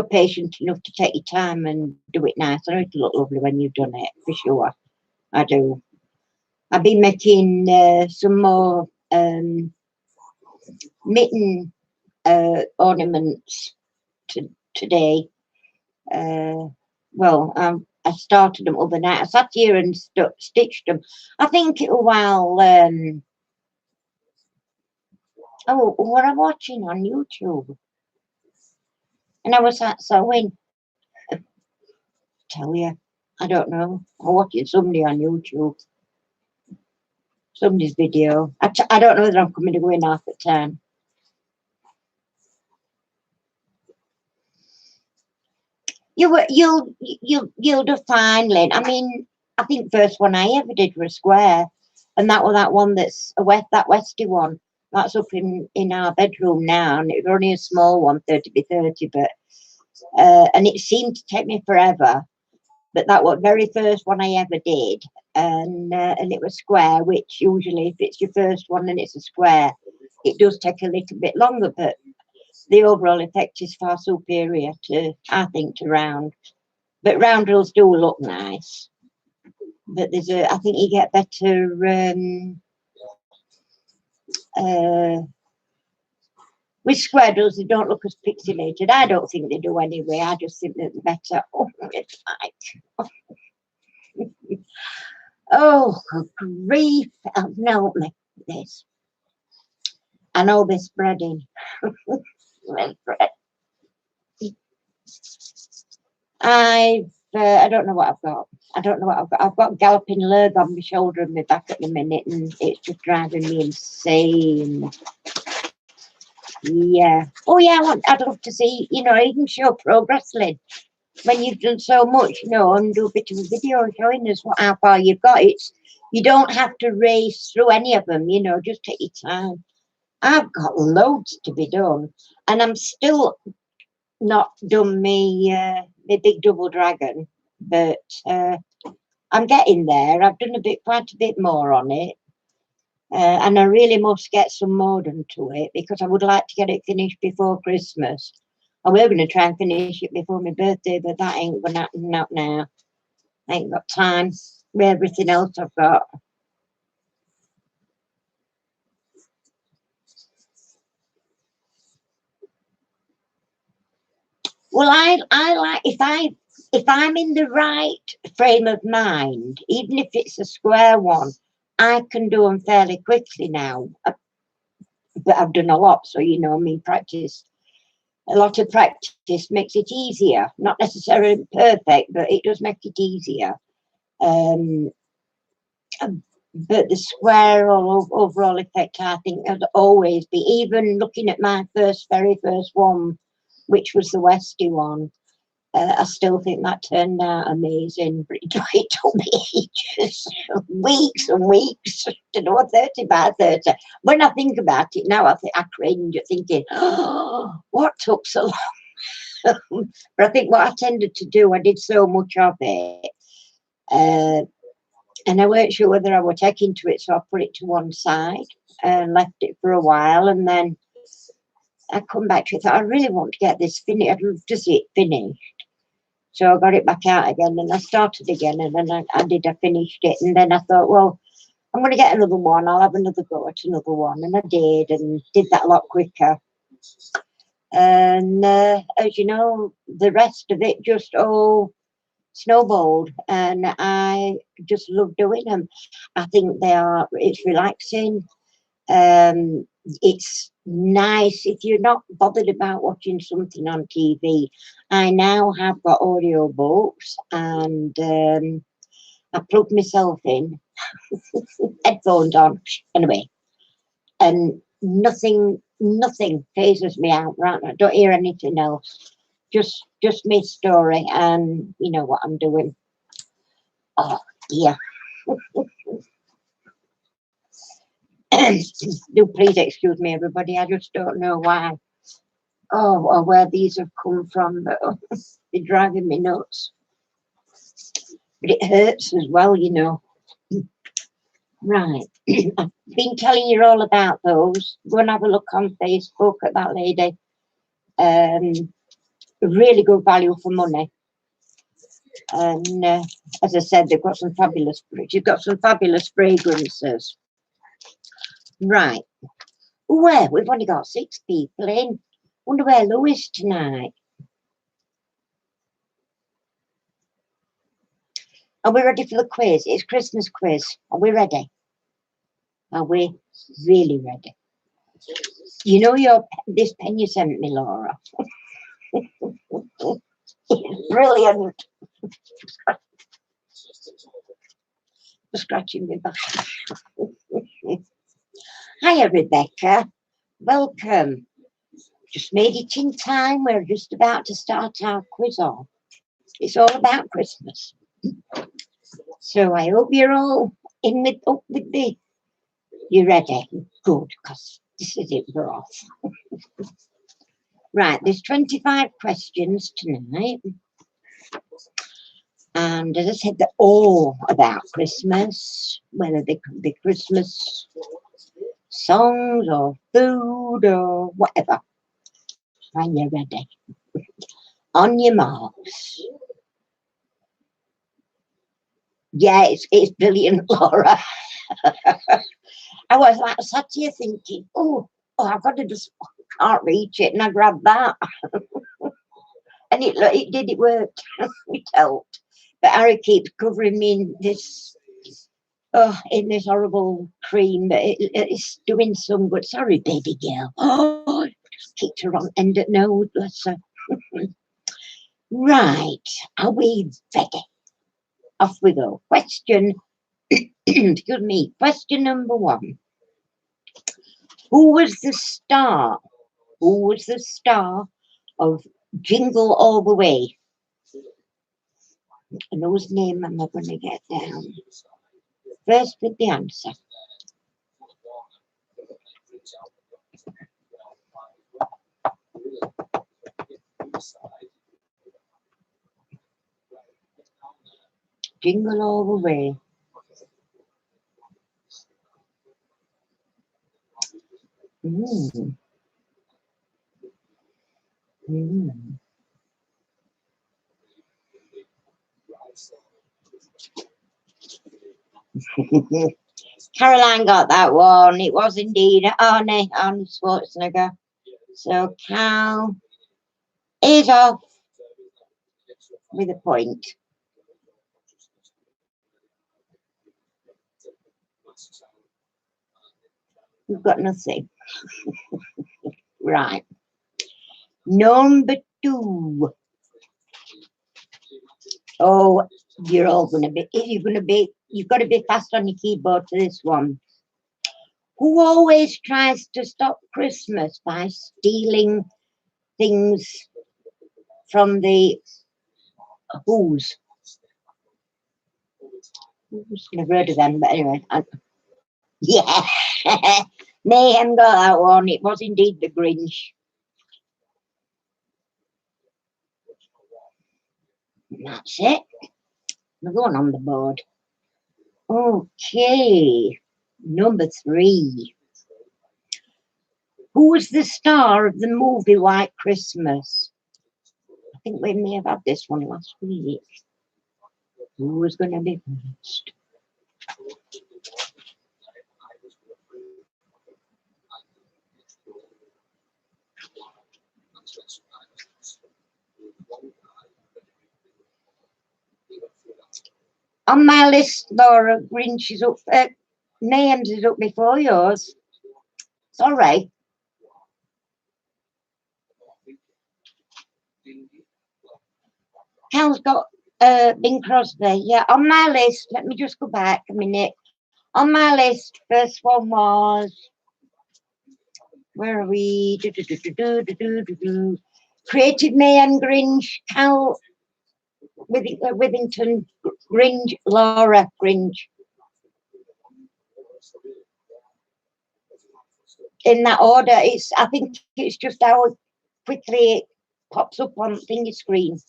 patient enough to take your time and do it nice. I know it'll look lovely when you've done it, for sure. I do. I've been making some more mitten ornaments today. Well, I started them other night. I sat here and stitched them. I think while what I'm watching on YouTube, and I was sat sewing. Tell you, I don't know. I'm watching somebody on YouTube, somebody's video. I don't know whether I'm coming to go in half the time. You'll do fine, Lynn. I mean, I think first one I ever did was square, and that was that one that's that Westy one. That's up in our bedroom now, and it was only a small one, 30x30, but and it seemed to take me forever. But that was the very first one I ever did, and it was square. Which usually, if it's your first one and it's a square, it does take a little bit longer, but the overall effect is far superior to, I think, to round. But round drills do look nice. But I think you get better with square drills. They don't look as pixelated. I don't think they do anyway. I just think that they're better. Oh, it's like, oh, good grief! No, me this. I know this breading. I don't know what I've got. I don't know what I've got. I've got galloping leg on my shoulder and my back at the minute, and it's just driving me insane. Yeah. Oh yeah, I'd love to see, you know, even show progress, Lynn. When you've done so much, you know, and do a bit of a video showing us how far you've got. You don't have to race through any of them, you know, just take your time. I've got loads to be done, and I'm still not done me big double dragon, but I'm getting there. I've done quite a bit more on it, and I really must get some more done to it, because I would like to get it finished before Christmas. I were going to try and finish it before my birthday, but that ain't going to happen out now. I ain't got time with everything else I've got. Well, I like, if I'm in the right frame of mind, even if it's a square one, I can do them fairly quickly now. But I've done a lot, so you know, I mean, a lot of practice makes it easier. Not necessarily perfect, but it does make it easier. but the square or overall effect, I think, has always be. Even looking at my very first one, which was the Westy one, I still think that turned out amazing. But it took me ages, weeks and weeks to do a 30 by 30. When I think about it now, I cringe at thinking, oh, what took so long? But I think what I tended to do, I did so much of it. And I weren't sure whether I would take into it, so I put it to one side and left it for a while. And then I come back to it, thought, I really want to get this finished. I'd love to see it finished. So I got it back out again and I started again, and then I finished it. And then I thought, well, I'm going to get another one. I'll have another go at another one. And I did, and did that a lot quicker. And as you know, the rest of it just all snowballed, and I just love doing them. I think it's relaxing. It's nice if you're not bothered about watching something on TV. I now have got audio books, and I plug myself in, headphones on, anyway, and nothing phases me out. Right, I don't hear anything else. Just my story, and you know what I'm doing. Oh dear. Do please excuse me, everybody. I just don't know why. Oh, or where these have come from, but they're driving me nuts. But it hurts as well, you know. Right. I've been telling you all about those. Go and have a look on Facebook at that lady. Really good value for money. And as I said, they've got some fabulous, she's got some fabulous fragrances. Right. Well, we've only got 6 people in. Wonder where Lou is tonight. Are we ready for the quiz? It's Christmas quiz. Are we ready? Are we really ready? You know this pen you sent me, Laura? It's brilliant. Scratching me back. Hiya, Rebecca. Welcome. Just made it in time. We're just about to start our quiz off. It's all about Christmas. So I hope you're all up with the. You ready? Good, because this is it. We're off. Right, there's 25 questions tonight. And as I said, they're all about Christmas, whether they could be Christmas songs or food or whatever. When you're ready. On your marks. Yeah, it's brilliant, Laura. I was like sat here thinking, oh, I've got to just can't reach it, and I grabbed that. And it worked. It helped. But Harry keeps covering me in this horrible cream, but it's doing some good. Sorry, baby girl. Oh, just kicked her on end at nose, bless her. Right, are we ready? Off we go. Question, excuse me, question number 1. Who was the star? Who was the star of Jingle All the Way? And whose name am I going to get down? First with the answer. Jingle All the Way. Caroline got that one. It was indeed Arnie Schwarzenegger. So Cal is off with a point. We've got nothing. Right. Number 2. Oh, You're all going to be, you've got to be fast on your keyboard to this one. Who always tries to stop Christmas by stealing things from the Who's? Never heard of them, but anyway. Yeah, Mayhem got that one. It was indeed the Grinch. And that's it. Another one on the board. Okay, number 3. Who was the star of the movie White Christmas? I think we may have had this one last week. Who was going to be first? On my list, Laura, Grinch is up. Mayhem's is up before yours. Sorry. Cal's got Bing Crosby. Yeah, on my list. Let me just go back a minute. On my list, first one was. Where are we? Creative Mayhem, Grinch, Cal Withington, Grinch, Laura, Grinch. In that order, I think it's just how quickly it pops up on thingy screen.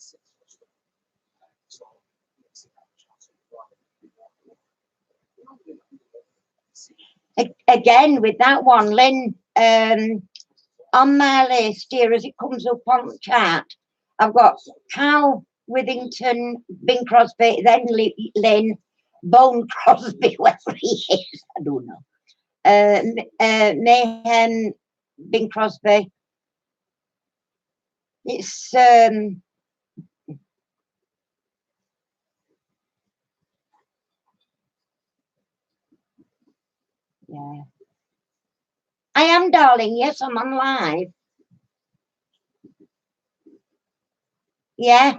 Again, with that one, Lynn, on my list here, as it comes up on the chat, I've got Cal Withington, Bing Crosby, then Lynn, Bone Crosby, wherever he is, I don't know. Mayhem, Bing Crosby. It's yeah. I am, darling. Yes, I'm on live. Yeah.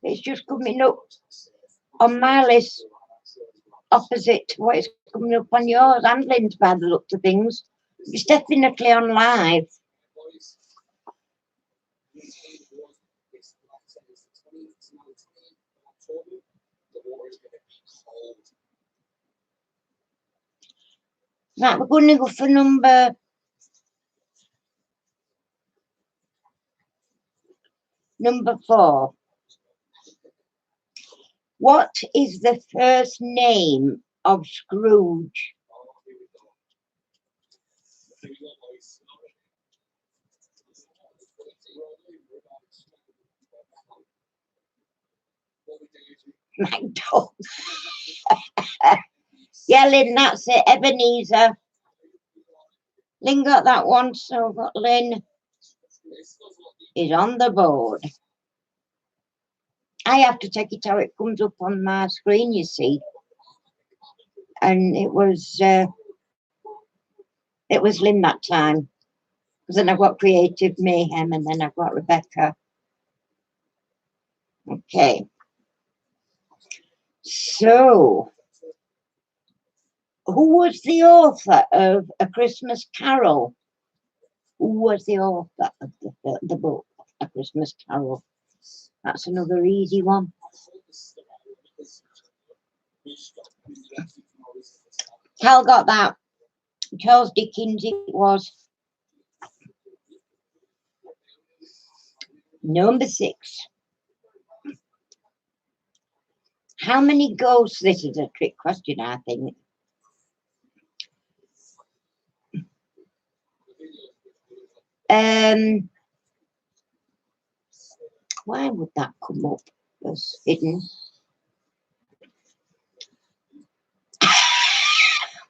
It's just coming up on my list opposite what is coming up on yours and Lynn's by the looks of things. It's definitely on live. Right, we're going to go for number 4. What is the first name of Scrooge? McDonald. Yeah, Lynn, that's it. Ebenezer. Lynn got that one, so I've got Lynn is on the board. I have to take it how it comes up on my screen, you see. And it was Lynn that time. Because then I've got Creative Mayhem and then I've got Rebecca. Okay. So, who was the author of A Christmas Carol? Who was the author of the book, A Christmas Carol? That's another easy one. Cal got that. Charles Dickens it was. Number 6. How many ghosts? This is a trick question, I think. Why would that come up as hidden?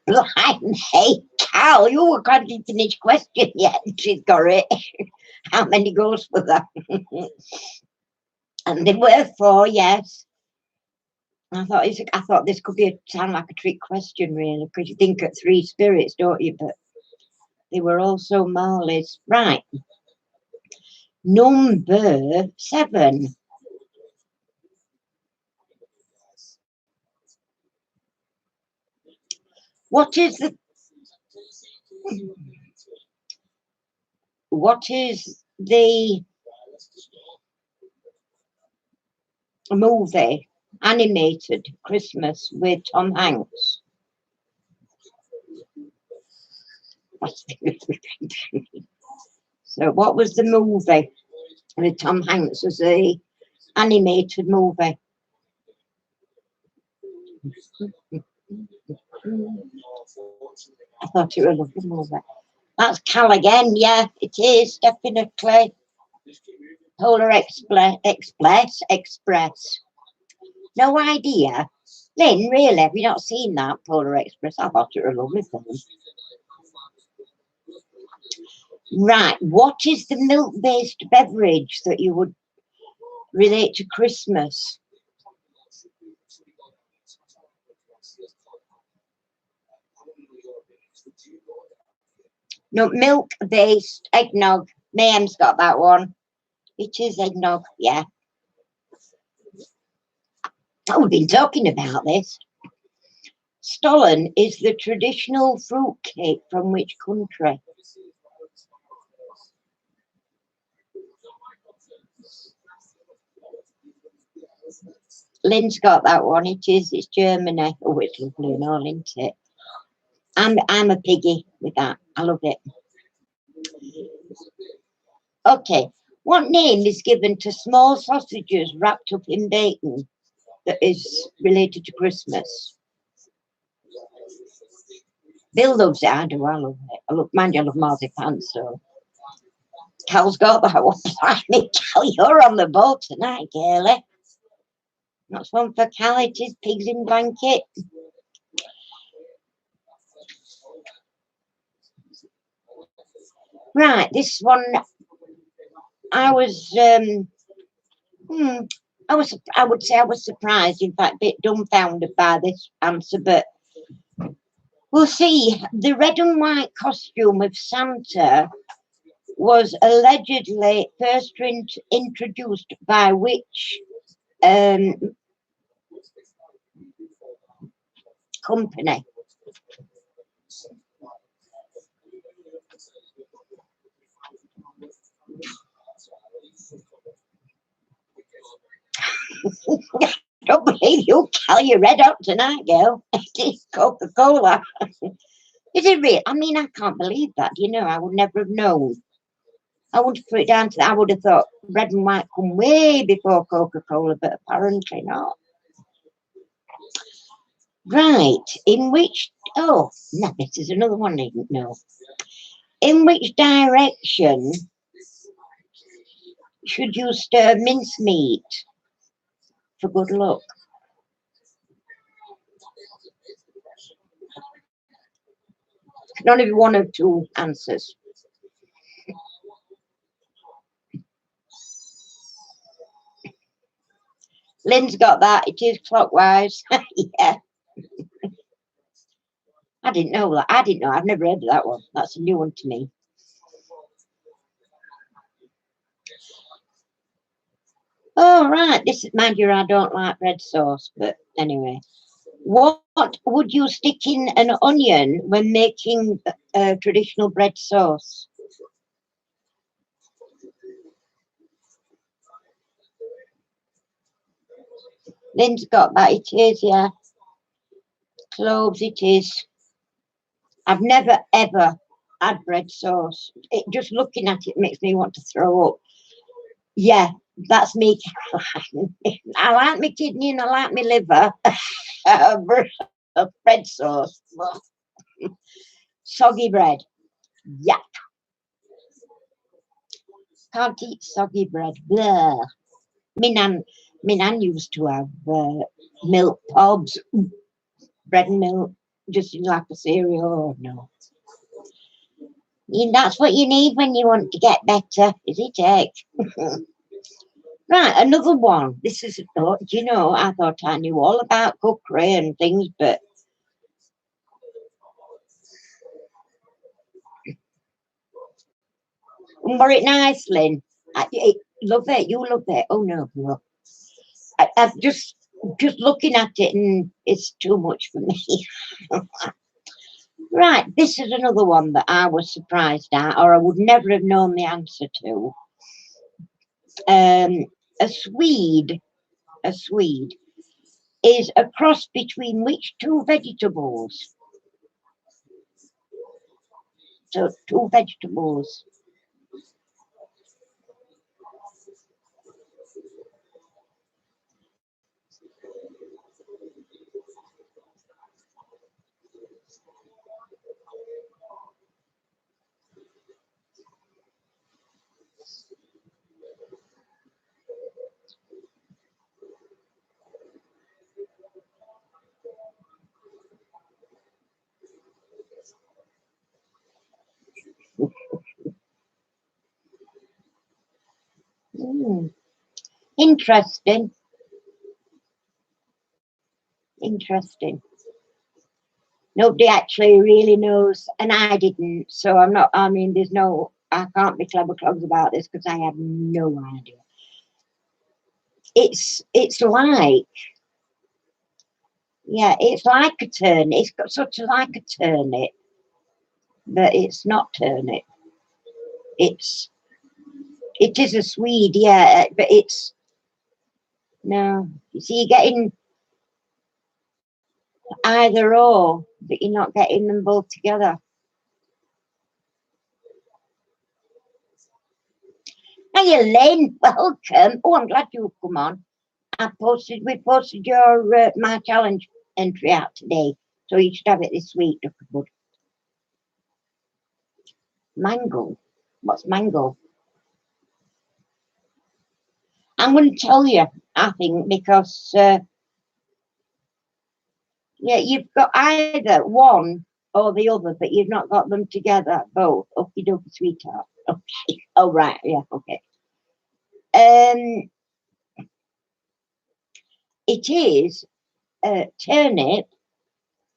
Blimey, Cal, you can't finish question yet. She's got it. How many ghosts were there? And there were 4, yes. I thought this could sound like a trick question, really, because you think of 3 spirits, don't you? But they were also Marley's. Right. Number 7. What is the movie animated Christmas with Tom Hanks? So what was the movie with Tom Hanks as a animated movie? I thought it was a lovely movie. That's Cal again, yeah, it is, definitely. Polar Express. No idea. Lynn, really, have you not seen that, Polar Express? I thought it was a lovely film. Right, what is the milk-based beverage that you would relate to Christmas? No, milk-based eggnog. Mayhem's got that one. It is eggnog, yeah. Oh, we've been talking about this. Stollen is the traditional fruit cake from which country? Lynn's got that one. It's Germany. Oh, it's lovely and all, isn't it? I'm a piggy with that. I love it. Okay. What name is given to small sausages wrapped up in bacon that is related to Christmas? Bill loves it. I do. I love it. Mind you, I love marzipan, so. Cal's got that one. Blimey, Cal, you're on the ball tonight, girlie. That's one for Cal. It is pigs in blanket. Right, this one, I was, I would say I was surprised, in fact, a bit dumbfounded by this answer, but we'll see. The red and white costume of Santa was allegedly first introduced by which company? Don't believe you, Cal. You're red hot tonight, girl. It's Coca-Cola. Is it real? I mean, I can't believe that. You know, I would never have known. I wouldn't have put it down to that. I would have thought red and white come way before Coca-Cola, but apparently not. Right. In which, oh, no, this is another one I didn't know. In which direction should you stir mincemeat for good luck? Can only be one of two answers. Lynn's got that. It is clockwise. Yeah. I didn't know that. I didn't know. I've never heard of that one. That's a new one to me. Oh, right. This is, mind you, I don't like red sauce, but anyway. What would you stick in an onion when making traditional bread sauce? Lynn's got that. It is, yeah. Cloves, it is. I've never, ever had bread sauce. Just looking at it makes me want to throw up. Yeah, that's me, Caroline. I like my kidney and I like my liver. Bread sauce. Soggy bread. Yeah. Can't eat soggy bread. Blah. My nan used to have milk pobs, bread and milk, just in like a cereal. Oh, no. That's what you need when you want to get better, is it, egg? Right, another one. This is, oh, you know, I thought I knew all about cookery and things, but were it nice, Lynn? I love it. You love it. Oh no, no. I've just looking at it, and it's too much for me. Right, this is another one that I was surprised at, or I would never have known the answer to. A Swede is a cross between which two vegetables? So two vegetables. Hmm. Interesting. Interesting. Nobody actually really knows, and I didn't. So I'm not. I mean, there's no. I can't be clever clogs about this because I have no idea. It's like, yeah, it's like a turnip. It's got sort of like a turnip, but it's not turnip. It's it is a Swede, yeah, but it's no. You see, you're getting either or, but you're not getting them both together. Hiya, Lynn. Welcome. Oh, I'm glad you've come on. We posted your my challenge entry out today, so you should have it this week. Mango. What's mango? I'm going to tell you. I think because yeah, you've got either one or the other, but you've not got them together both. Okie dokie, sweetheart. Okay. Oh right. Yeah. Okay. Um, it is turnip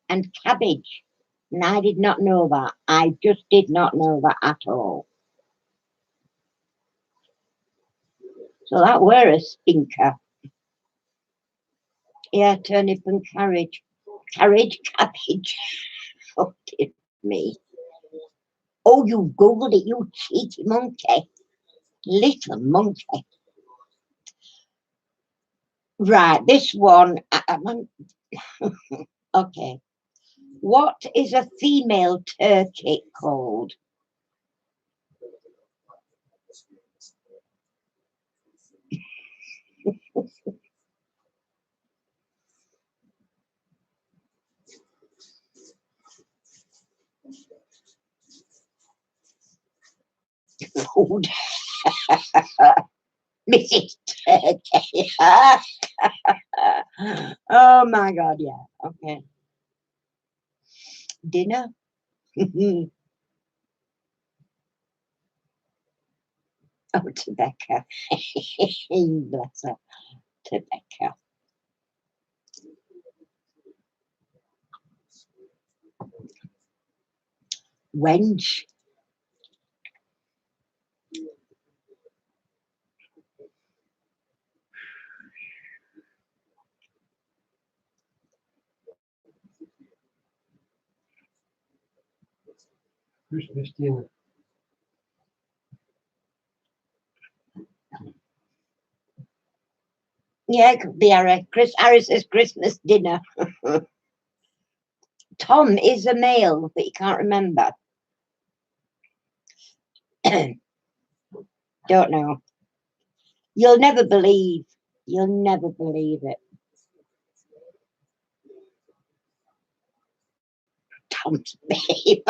and cabbage. And I did not know that. I just did not know that at all. So that were a stinker. Yeah, turnip and cabbage. Cabbage. Fucking me. Oh, you googled it, you cheeky monkey. Little monkey. Right, this one. Okay. What is a female turkey called? Food. Mrs. Turkey. Oh my God, yeah. Okay. Dinner? Oh, Rebecca. Bless her. Rebecca. Wench. Christmas dinner. Yeah, it could be Chris Harris's Christmas dinner. Tom is a male, but you can't remember. Don't know. You'll never believe. You'll never believe it. Tom's babe.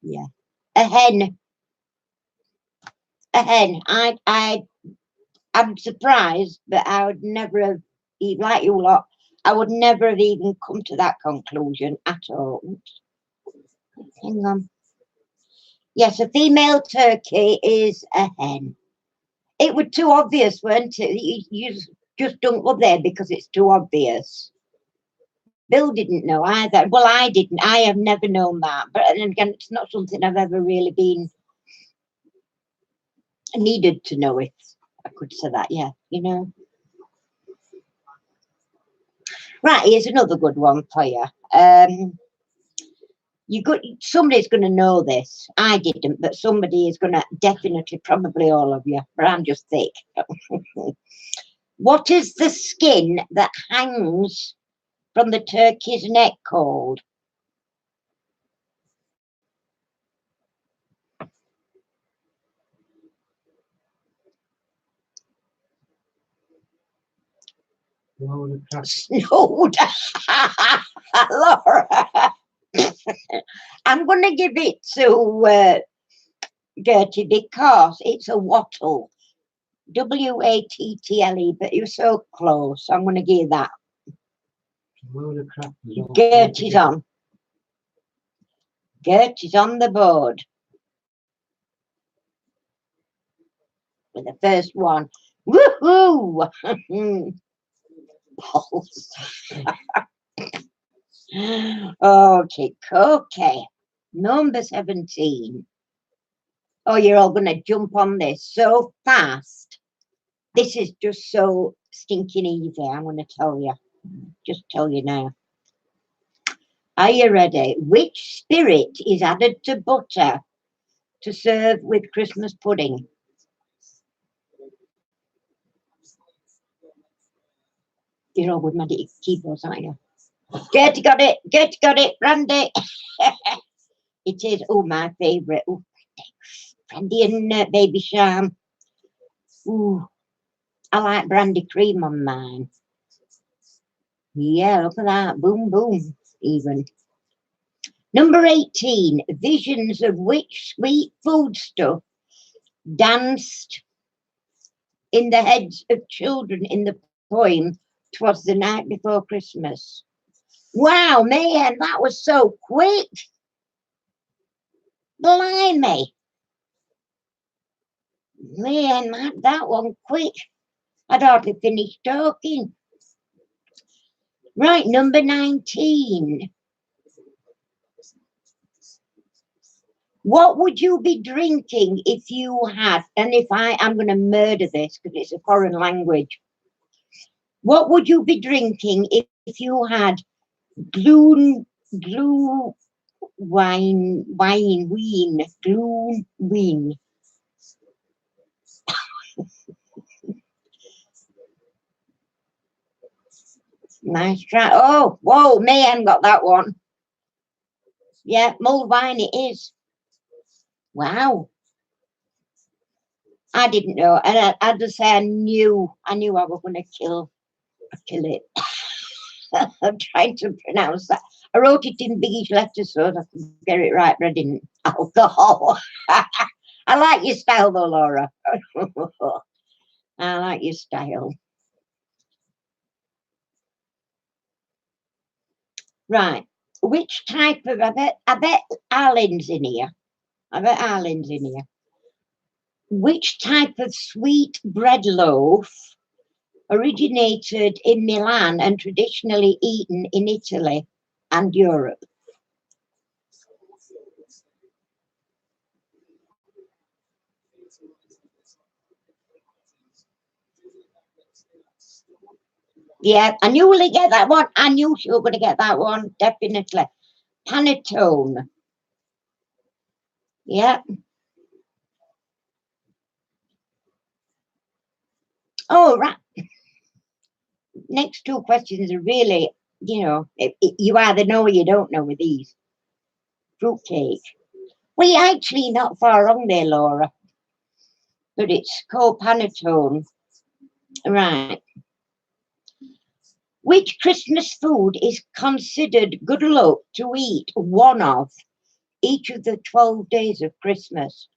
Yeah. A hen. A hen. I'm surprised, but I would never have, like you lot, I would never have even come to that conclusion at all. Hang on. Yes, a female turkey is a hen. It was too obvious, weren't it? You just don't go there because it's too obvious. Bill didn't know either. Well, I didn't. I have never known that. But then again, it's not something I've ever really been needed to know it. I could say that, yeah, you know. Right, here's another good one for you. You got somebody's going to know this. I didn't, but somebody is going to definitely, probably all of you. But I'm just thick. What is the skin that hangs from the turkey's neck called? Load of crap. Snowed. Laura. I'm going to give it to Gertie because it's a wattle. Wattle, but you're so close. I'm going to give that. Load of crap. Gertie's on. Gertie's on the board with the first one. Woohoo! Balls. Okay. Number 17. Oh, you're all going to jump on this so fast. This is just so stinking easy, I'm going to tell you. Just tell you now. Are you ready? Which spirit is added to butter to serve with Christmas pudding? You're all with my keyboards, aren't you? Gertie got it. Gertie got it. Brandy. It is. Oh, my favourite. Oh, brandy and baby sham. Ooh, I like brandy cream on mine. Yeah, look at that. Boom, boom, even. Number 18. Visions of which sweet foodstuff danced in the heads of children in the poem "'Twas the Night Before Christmas." Wow, man, that was so quick. Blimey. Man, that one quick. I'd hardly finished talking. Right, number 19. What would you be drinking if you had, and if I'm going to murder this because it's a foreign language. What would you be drinking if you had glue wine, glue wine? Nice try. Oh, whoa, man, got that one. Yeah, mulled wine it is. Wow. I didn't know. And I just say I knew I was going to kill it. I'm trying to pronounce that. I wrote it in biggish letters so that I could get it right, but I didn't. Alcohol. I like your style though, Laura. I like your style. Right. Which type of, I bet Arlen's in here. Which type of sweet bread loaf originated in Milan and traditionally eaten in Italy and Europe? Yeah, I knew we'll get that one. I knew she was going to get that one, definitely. Panettone. Yeah. Oh, right. Next two questions are really, you either know or you don't know with these. Fruitcake. Well, you're actually not far wrong there, Laura. But it's called panettone. Right. Which Christmas food is considered good luck to eat one of each of the 12 days of Christmas?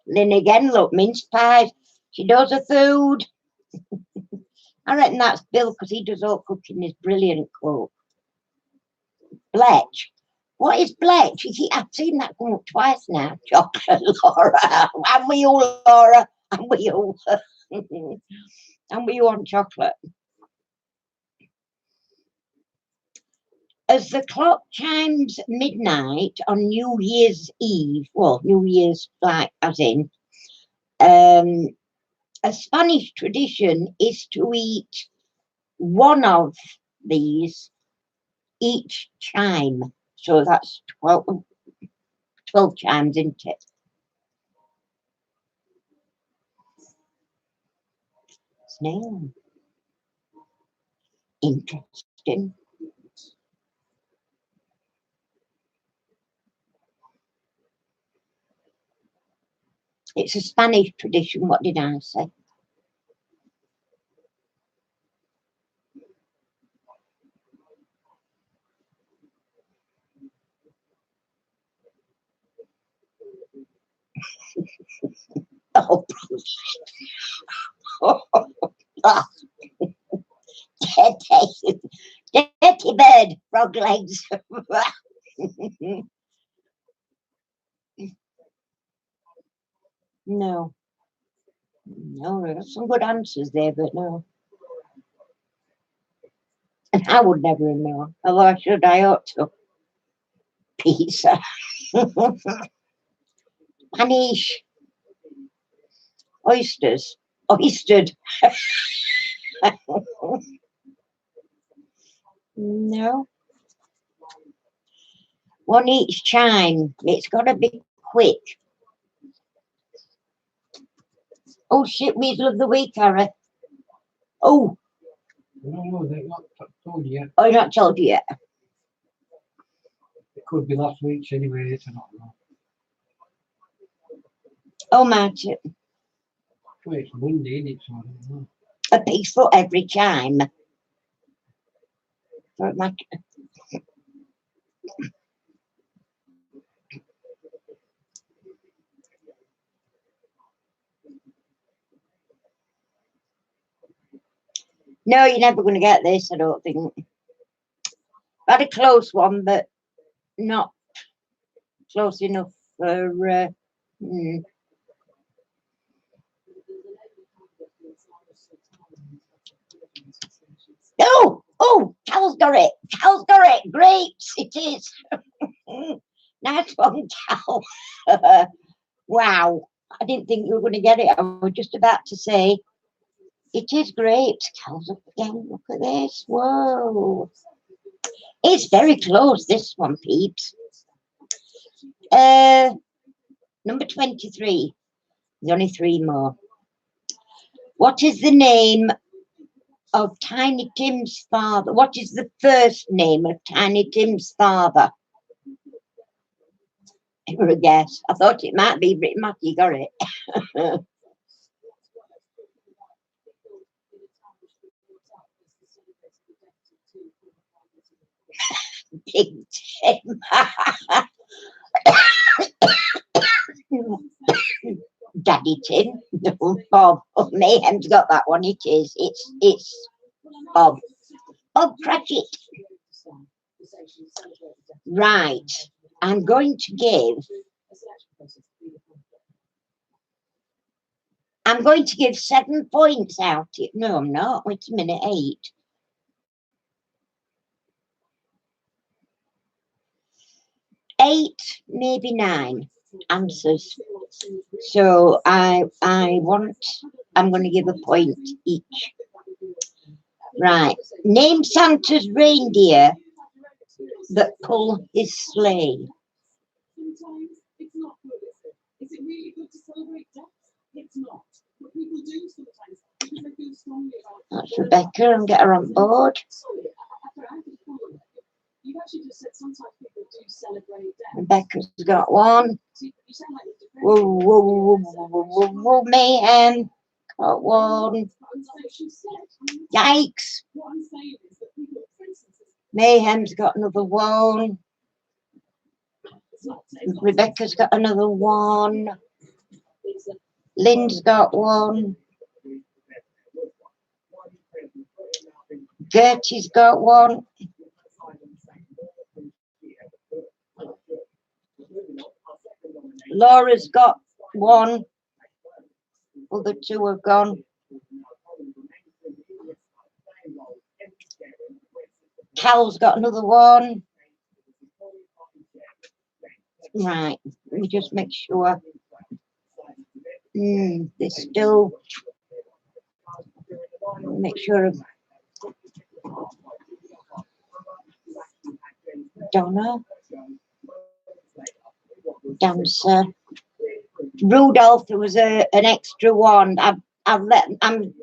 Then again, look, mince pies. She does her food. I reckon that's Bill because he does all cooking. Is brilliant cook. Bletch. What is Bletch? I've seen that come up twice now. Chocolate, Laura. And we all, Laura. And we all. And we want chocolate. As the clock chimes midnight on New Year's Eve, well, New Year's like as in, A Spanish tradition is to eat one of these each chime. So that's 12 chimes, isn't it? Snail. Interesting. It's a Spanish tradition. What did I say? Oh, dirty bird, frog legs. No, no, there's some good answers there, but no. And I would never know. Although I should, I ought to. Pizza. Panish. Oysters. Oystered. No. One each chime. It's got to be quick. Oh shit, weasel of the week, Harry. Oh, No, they've not told you yet. oh, I've not told you yet. It could be last week's anyway, I don't know. Oh, Martin. Well, it's Monday, isn't it? So I don't know. A piece for every chime. For my... No, you're never going to get this, I don't think. Had a close one, but not close enough for... Oh, Cal's got it. Cal's got it. Grapes, it is. Nice one, Cal. Wow. I didn't think you were going to get it. I was just about to say, it is grapes. Cal's up again. Look at this. Whoa. It's very close, this one, peeps. Number 23. There's only 3 more. What is the name of Tiny Tim's father? What is the first name of Tiny Tim's father? For a guess. I thought it might be, but Matthew got it. Big Tim. Daddy Tim. No, Bob. Oh, Mayhem's got that one. It is. It's Bob. Bob Cratchit. Right. I'm going to give 7 points out. No, I'm not. Wait a minute. 8. 8, maybe 9 answers. So I'm going to give a point each. Right. Name Santa's reindeer that pull his sleigh. That's Rebecca, and get her on board. Rebecca's got one. Whoa, Mayhem got one. Yikes. Mayhem's got another one. Rebecca's got another one. Lynn's got one. Gertie's got one. Laura's got one. Other 2 have gone. Cal's got another one. Right, let me just make sure. There's still Make sure of Donna, Dancer, Rudolph. There was an extra one. I'm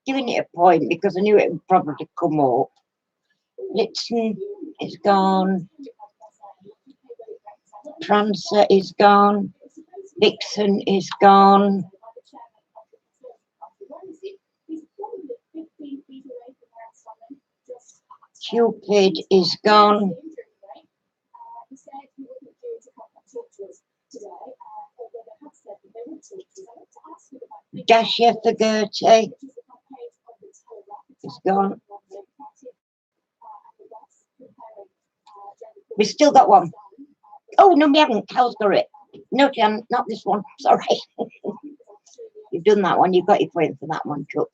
giving it a point because I knew it would probably come up. Blitzen is gone. Prancer is gone. Vixen is gone. Cupid is gone. Dasher for Gertie is gone. We've still got one. Oh, no, we haven't. Cal's got it. No, Jan, not this one. Sorry. You've done that one. You've got your point for that one, Chuck.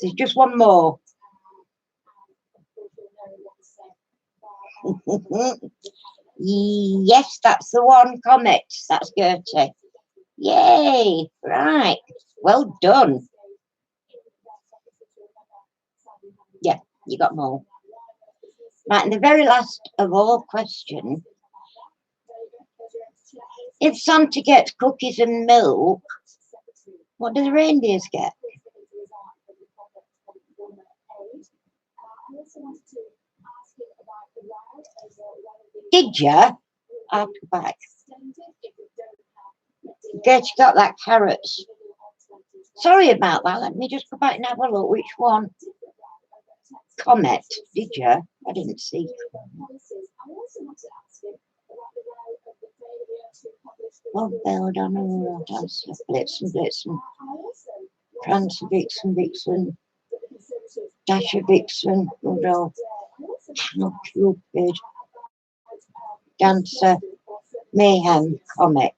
There's just one more. Yes, that's the one. Comet. That's Gertie. Yay. Right. Well done. Yeah, you got more. Right, and the very last of all question. If Santa gets cookies and milk, what do the reindeers get? Did you? I'll go back. Gertie got that carrots. Sorry about that. Let me just go back and have a look. Which one? Comet. Did you? I didn't see. Oh, Bell, Donna, Dancer, Blitzen, Blitzen. Prancer, Vixen, Vixen. Dasher, Vixen, Rudolph. Cupid. Dancer, Mayhem, Comet.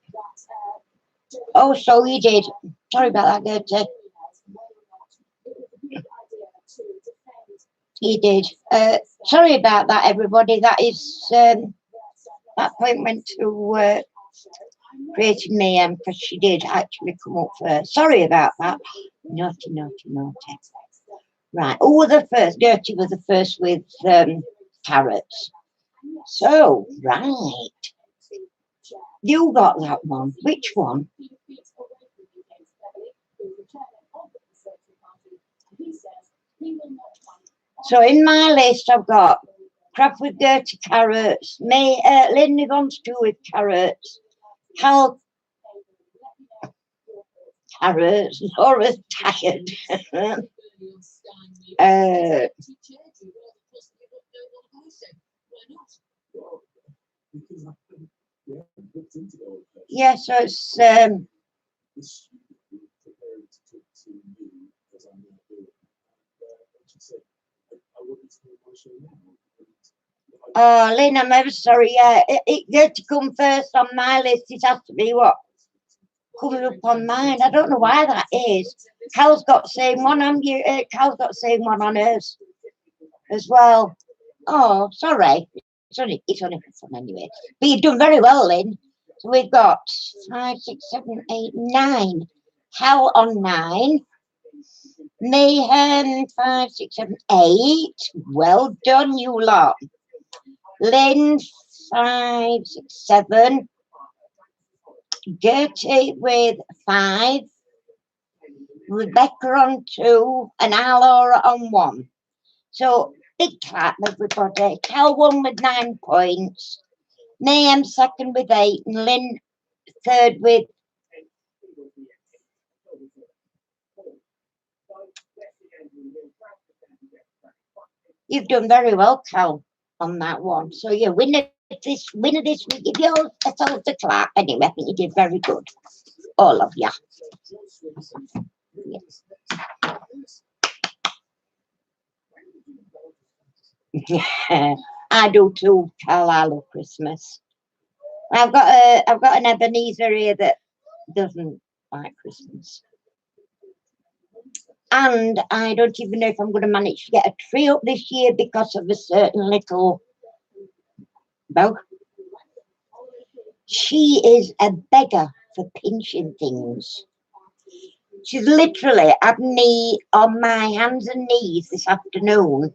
Oh, so you did. Sorry about that, Gertie. He did. Sorry about that, everybody. That is that point went to Creating Mayhem because she did actually come up first. Sorry about that. Naughty, naughty, naughty. Right. Oh, the first. Gertie was the first with carrots. So, right. You got that one. Which one? So in my list, I've got Craft with Gertie carrots, Lynn Yvonne Stew with carrots, Cal carrots, Laura's tired. Yeah, so it's oh, Lynn, I'm ever sorry. Yeah, it had to come first on my list. It has to be what coming up on mine. I don't know why that is. Cal's got the same one on you. Cal's got the same one on hers as well. Oh, sorry. It's only fun anyway. But you've done very well, Lynn. So we've got 5, 6, 7, 8, 9. Cal on 9. Mayhem 5, 6, 7, 8. Well done, you lot. Lynn 5, 6, 7. Gertie with 5. Rebecca on 2. And Laura on 1. So big clap, everybody. Cal won with 9 points. Mayhem second with 8. And Lynn third with. You've done very well, Cal, on that one. So you're winner this week. Give yourself a clap. Anyway, I think you did very good. All of you. Yes. I do too, Cal. I love Christmas. I've got an Ebenezer here that doesn't like Christmas. And I don't even know if I'm going to manage to get a tree up this year because of a certain little bow. She is a beggar for pinching things. She's literally had me on my hands and knees this afternoon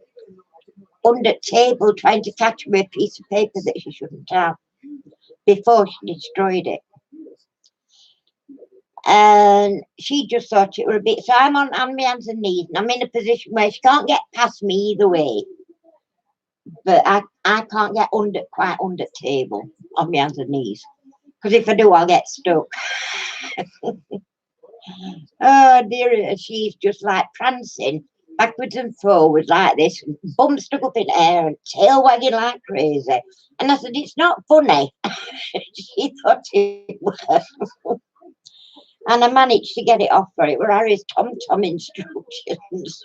under the table trying to catch me a piece of paper that she shouldn't have before she destroyed it. And she just thought it were a bit. So I'm on my hands and knees, and I'm in a position where she can't get past me either way. But I can't get quite under the table on my hands and knees. Because if I do, I'll get stuck. Oh dear, she's just like prancing backwards and forwards like this, bum stuck up in air and tail wagging like crazy. And I said, it's not funny. She thought it was. And I managed to get it off her. It were Harry's tom-tom instructions.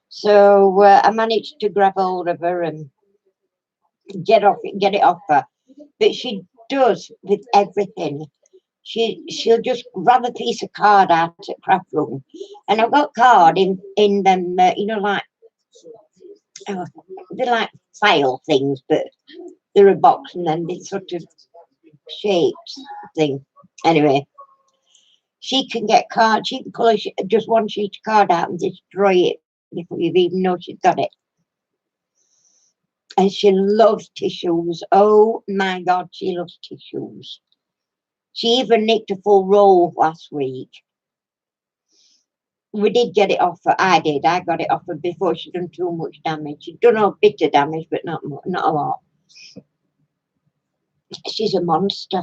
So I managed to grab hold of her and get it off her. But she does with everything. She'll just grab a piece of card out at craft room, and I've got card in them, like they're like file things, but they're a box, and then this sort of shaped thing. Anyway, she can get card. She can pull just one sheet of card out and destroy it before you even know she's got it. And she loves tissues. Oh my God, she loves tissues. She even nicked a full roll last week. We did get it off her. I did. I got it off her before she'd done too much damage. She'd done a bit of damage, but not a lot. She's a monster.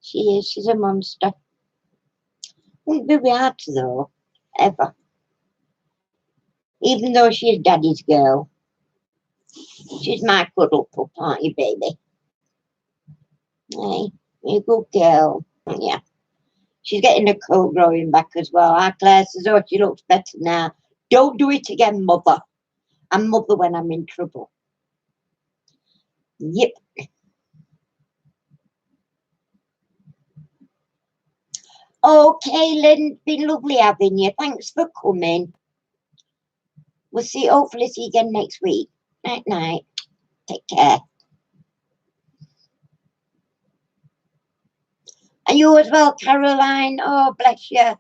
She is. She's a monster. Wouldn't be hard though, ever. Even though she's daddy's girl. She's my cuddle pup, aren't you, baby? Hey, you're a good girl. Yeah. She's getting a coat growing back as well. Our Claire says, oh, she looks better now. Don't do it again, mother. I'm mother when I'm in trouble. Yep. Oh, Kaylin, been lovely having you. Thanks for coming. We'll hopefully see you again next week. Night, night. Take care. And you as well, Caroline. Oh, bless you.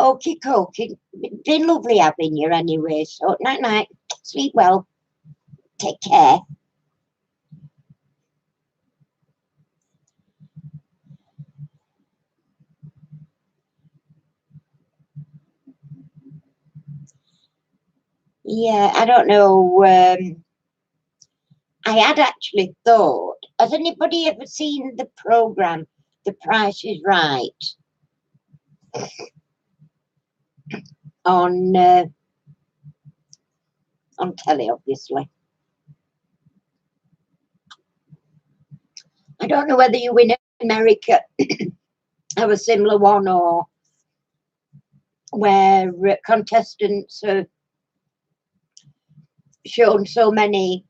Okie dokie. Been lovely having you anyway. So, night, night. Sleep well. Take care. Yeah, I don't know. I had actually thought, has anybody ever seen the program, The Price is Right? On telly, obviously. I don't know whether you in America have a similar one, or where contestants are shown so many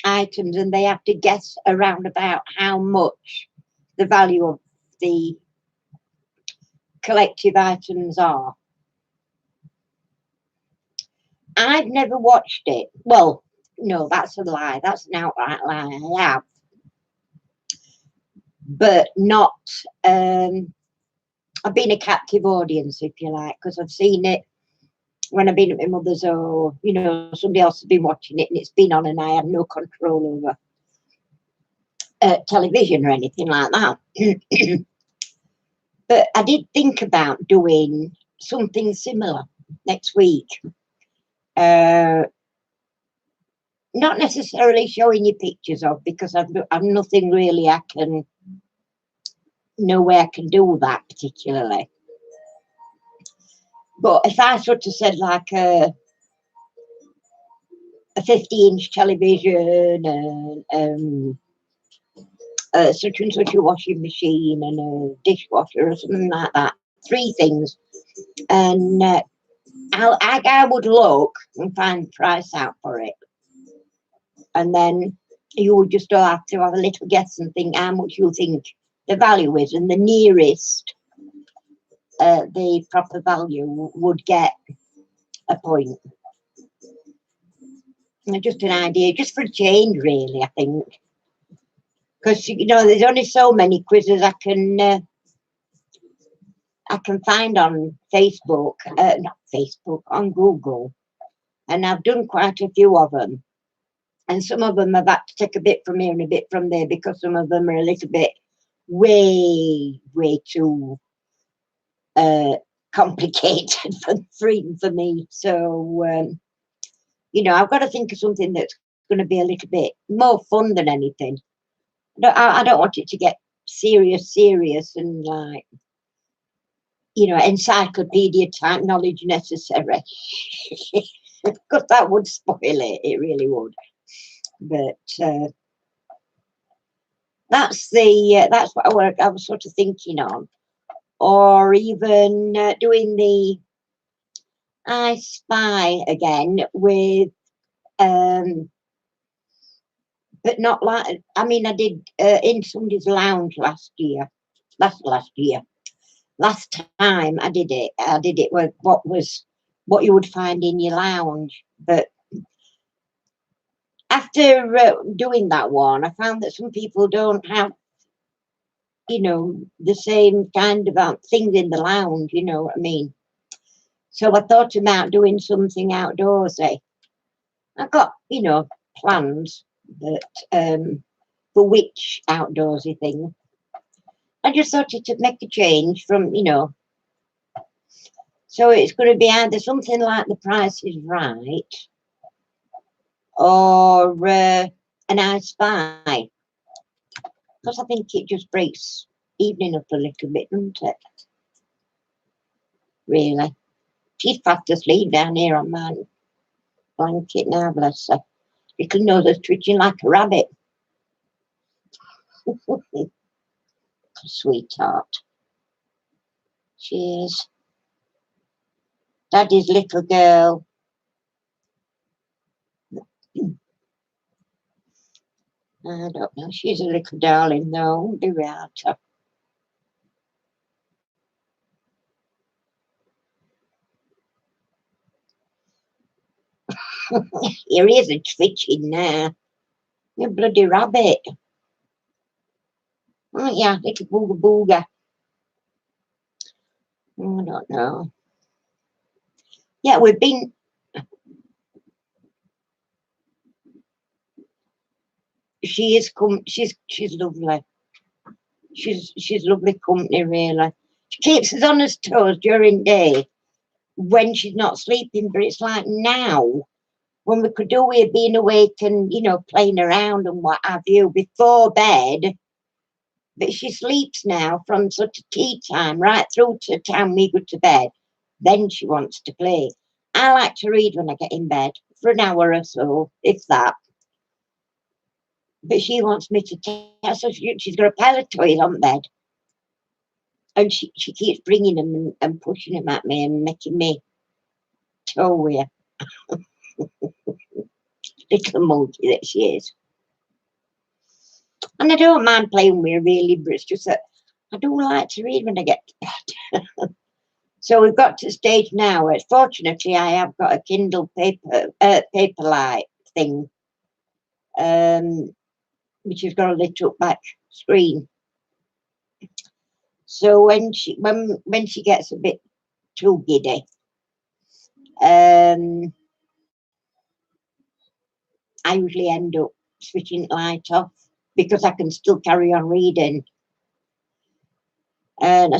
items and they have to guess around about how much the value of the collective items are. I've never watched it. Well, no, that's a lie. That's an outright lie. I have. But not, I've been a captive audience, if you like, because I've seen it when I've been at my mother's, or, somebody else has been watching it and it's been on and I had no control over television or anything like that. But I did think about doing something similar next week. Not necessarily showing you pictures of, because I've nothing really I can know where I can do that particularly. But if I sort of said like a 50-inch television and such and such a washing machine and a dishwasher or something like that, 3 things, and I would look and find the price out for it, and then you would just have to have a little guess and think how much you think the value is, and the nearest the proper value would get a point. And just an idea, just for a change, really, I think. because you know there's only so many quizzes I can find on Facebook, not Facebook, on Google, and I've done quite a few of them. And some of them I've had to take a bit from here and a bit from there because some of them are a little bit way too complicated for me. So you know, I've got to think of something that's going to be a little bit more fun than anything. I don't want it to get serious and like, you know, encyclopedia type knowledge necessary. Because that would spoil it. It really would. But that's what I was sort of thinking on, or even doing the I Spy again with, but not like, I mean, I did in somebody's lounge last time I did it with what you would find in your lounge. But after doing that one, I found that some people don't have, you know, the same kind of things in the lounge, you know what I mean? So I thought about doing something outdoorsy. I've got, you know, plans, but for which outdoorsy thing. I just thought to make a change from, you know, so it's going to be either something like The Price is Right or an I Spy. Because I think it just breaks evening up a little bit, doesn't it? Really. She's fast asleep down here on my blanket now, bless her. Little nose is twitching like a rabbit. Sweetheart. Cheers. Daddy's little girl. I don't know. She's a little darling, though. Do without her. Your ears are twitching now. You bloody rabbit. Aren't you? Little booga booga. I don't know. Yeah, we've been. She is she's lovely. She's lovely company, really. She keeps us on her toes during day when she's not sleeping, but it's like now when we could do with being awake and, you know, playing around and what have you before bed. But she sleeps now from sort of tea time right through to the time we go to bed. Then she wants to play. I like to read when I get in bed for an hour or so, if that. But she wants me to tell, so she's got a pile of toys on bed. And she keeps bringing them and pushing them at me and making me toe with her. Little monkey that she is. And I don't mind playing with her really, but it's just that I don't like to read when I get to bed. So we've got to the stage now where, fortunately, I have got a Kindle Paperlike thing, which has got a lit up back screen. So when she gets a bit too giddy, I usually end up switching the light off because I can still carry on reading. And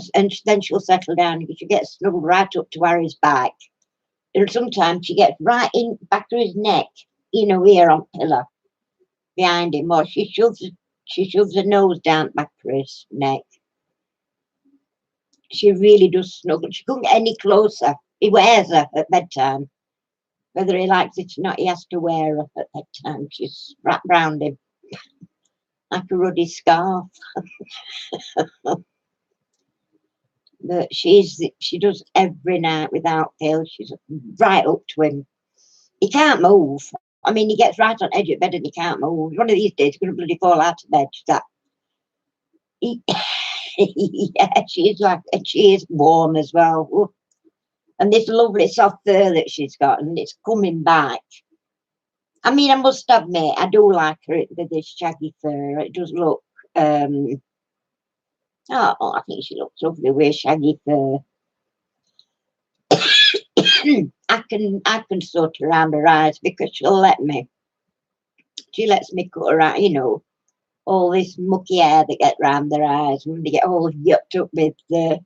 then she'll settle down because she gets snuggled right up to Harry's back. And sometimes she gets right in back of his neck, you know, here on pillar behind him, or she shoves her nose down back of his neck. She really does snuggle. She couldn't get any closer. He wears her at bedtime. Whether he likes it or not, he has to wear her at bedtime. She's wrapped round him like a ruddy scarf. But she does every night without fail. She's right up to him. He can't move. I mean, he gets right on edge of bed and he can't move. One of these days, he's going to bloody fall out of bed. Yeah, she is warm as well. Ooh. And this lovely soft fur that she's got, and it's coming back. I mean, I must admit, I do like her with this shaggy fur. It does look Oh, I think she looks lovely with shaggy fur. I can sort around her eyes because she'll let me. She lets me cut her out, you know, all this mucky hair that get round their eyes and they get all yucked up with the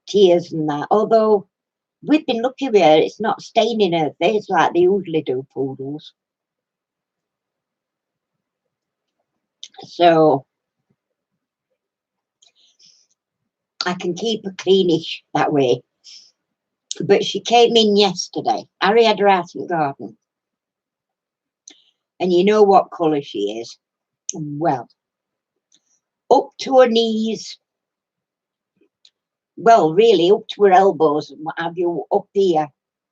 tears and that. Although we've been lucky with her, it's not staining her face like they usually do, poodles. So I can keep her cleanish that way. But she came in yesterday. Harry had her out in the garden. And you know what colour she is? Well, up to her knees. Well, really, up to her elbows and what have you, up here,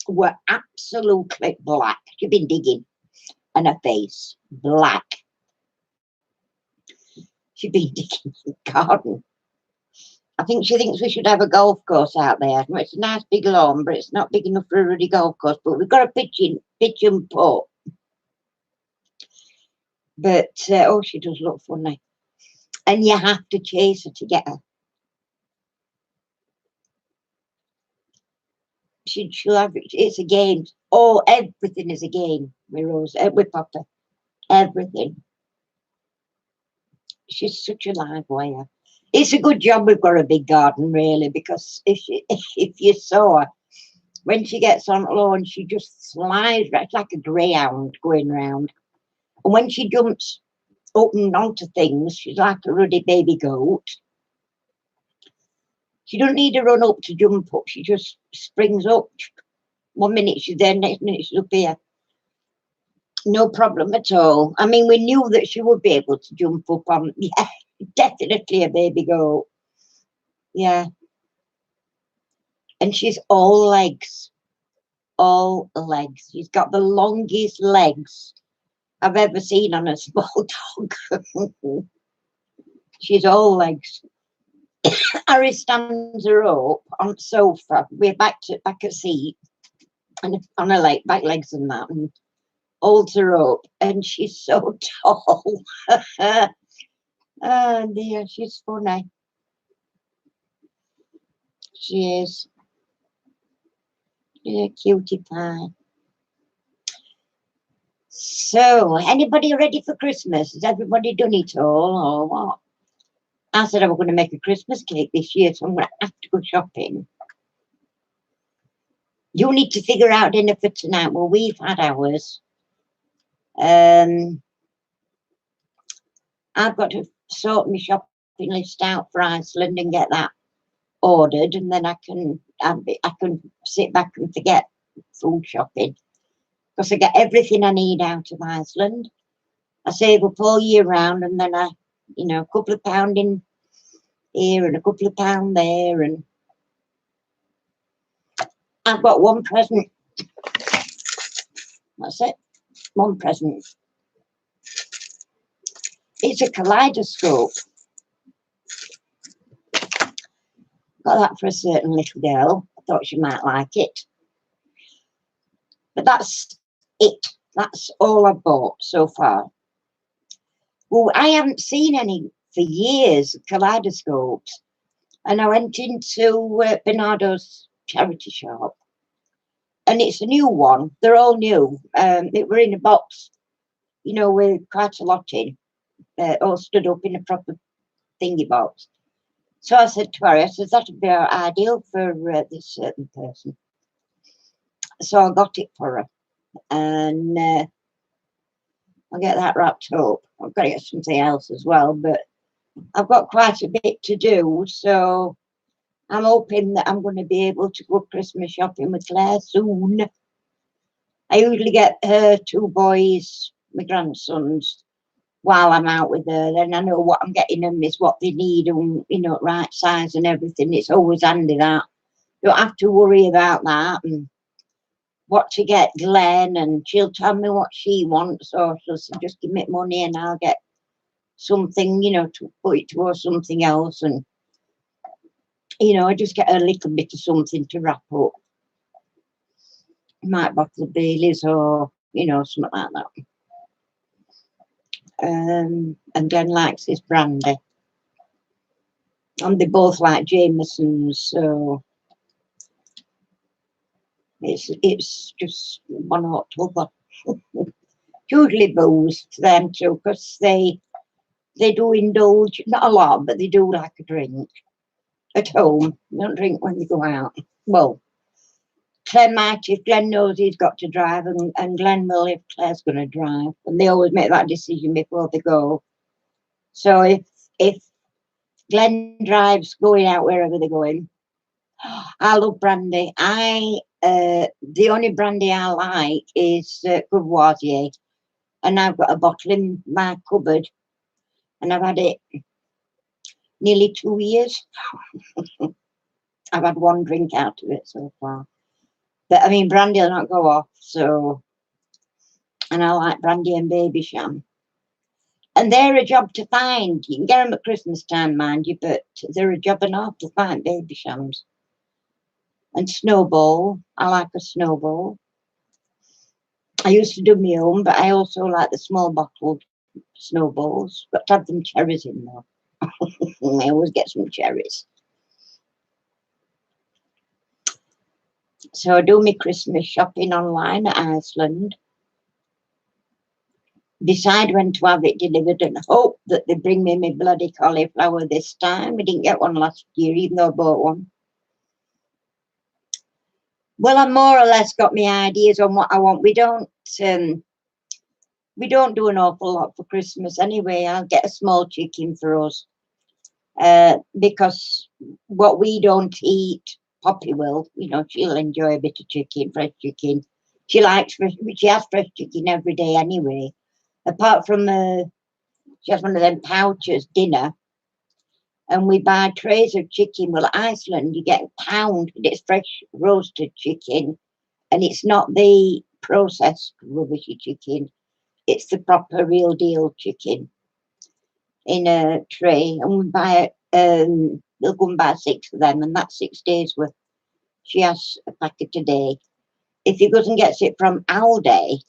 were absolutely black. She'd been digging. And her face, black. She'd been digging in the garden. I think she thinks we should have a golf course out there. Well, it's a nice big lawn, but it's not big enough for a ruddy golf course. But we've got a pitch and putt. But, oh, she does look funny. And you have to chase her to get her. She'll have, it's a game. Oh, everything is a game with Rose, with Papa. Everything. She's such a live wire. It's a good job we've got a big garden, really, because if you saw her, when she gets on the lawn, she just slides. It's like a greyhound going round. And when she jumps up and onto things, she's like a ruddy baby goat. She don't need to run up to jump up. She just springs up. 1 minute she's there, next minute she's up here. No problem at all. I mean, we knew that she would be able to jump up on, yeah, definitely a baby goat. Yeah. And she's all legs. All legs. She's got the longest legs I've ever seen on a small dog. She's all legs. Harry stands her up on the sofa. We're back a seat and on her back legs and that, and holds her up, and she's so tall. Oh dear, she's funny. She is. She's a cutie pie. So, anybody ready for Christmas? Has everybody done it all, or what? I said I was going to make a Christmas cake this year, so I'm going to have to go shopping. You need to figure out dinner for tonight. Well, we've had ours. I've got to sort my shopping list out for Iceland and get that ordered, and then I can sit back and forget food shopping, because I get everything I need out of Iceland. I save up all year round, and then I, a couple of pound in here and a couple of pound there, and I've got one present. That's it. One present. It's a kaleidoscope. Got that for a certain little girl. I thought she might like it. But that's it. That's all I've bought so far. Well, I haven't seen any for years, kaleidoscopes. And I went into Bernardo's charity shop. And it's a new one. They're all new. It were in a box, with quite a lot in. All stood up in a proper thingy box. So I said to her, that'd be ideal for this certain person. So I got it for her. And I'll get that wrapped up. I've got to get something else as well, but I've got quite a bit to do. So I'm hoping that I'm going to be able to go Christmas shopping with Claire soon. I usually get her 2 boys, my grandsons, while I'm out with her. Then I know what I'm getting them is what they need and, right size and everything. It's always handy that. Don't have to worry about that and what to get Glenn, and she'll tell me what she wants, or she'll say, just give me money and I'll get something, to put it towards something else. And, I just get a little bit of something to wrap up. Might bottle of Baileys or, something like that. And Glenn likes his brandy. And they both like Jameson's, so it's just one or t'other. Usually booze to them too, because they do indulge, not a lot, but they do like a drink at home. They don't drink when they go out. Well, Claire might if Glenn knows he's got to drive, and Glenn will if Claire's going to drive. And they always make that decision before they go. So if Glenn drives going out wherever they're going, I love brandy. The only brandy I like is Courvoisier, and I've got a bottle in my cupboard, and I've had it nearly 2 years. I've had one drink out of it so far. But I mean, brandy will not go off, so. And I like brandy and Babycham. And they're a job to find. You can get them at Christmas time, mind you, but they're a job and a half to find, Babychams. And Snowball. I like a Snowball. I used to do my own, but I also like the small bottled Snowballs. Got to have them cherries in though. I always get some cherries. So I do my Christmas shopping online at Iceland. Decide when to have it delivered and hope that they bring me my bloody cauliflower this time. I didn't get one last year, even though I bought one. Well, I more or less got my ideas on what I want. We don't do an awful lot for Christmas anyway. I'll get a small chicken for us because what we don't eat, Poppy will. You know, she'll enjoy a bit of chicken, fresh chicken. She has fresh chicken every day anyway. Apart from she has one of them pouches dinner, and we buy trays of chicken. Well, Iceland, you get a pound, and it's fresh roasted chicken, and it's not the processed rubbishy chicken. It's the proper real deal chicken in a tray, and we buy it. They'll go and buy 6 of them, and that's 6 days worth. She has a packet a day. If he goes and gets it from Aldi,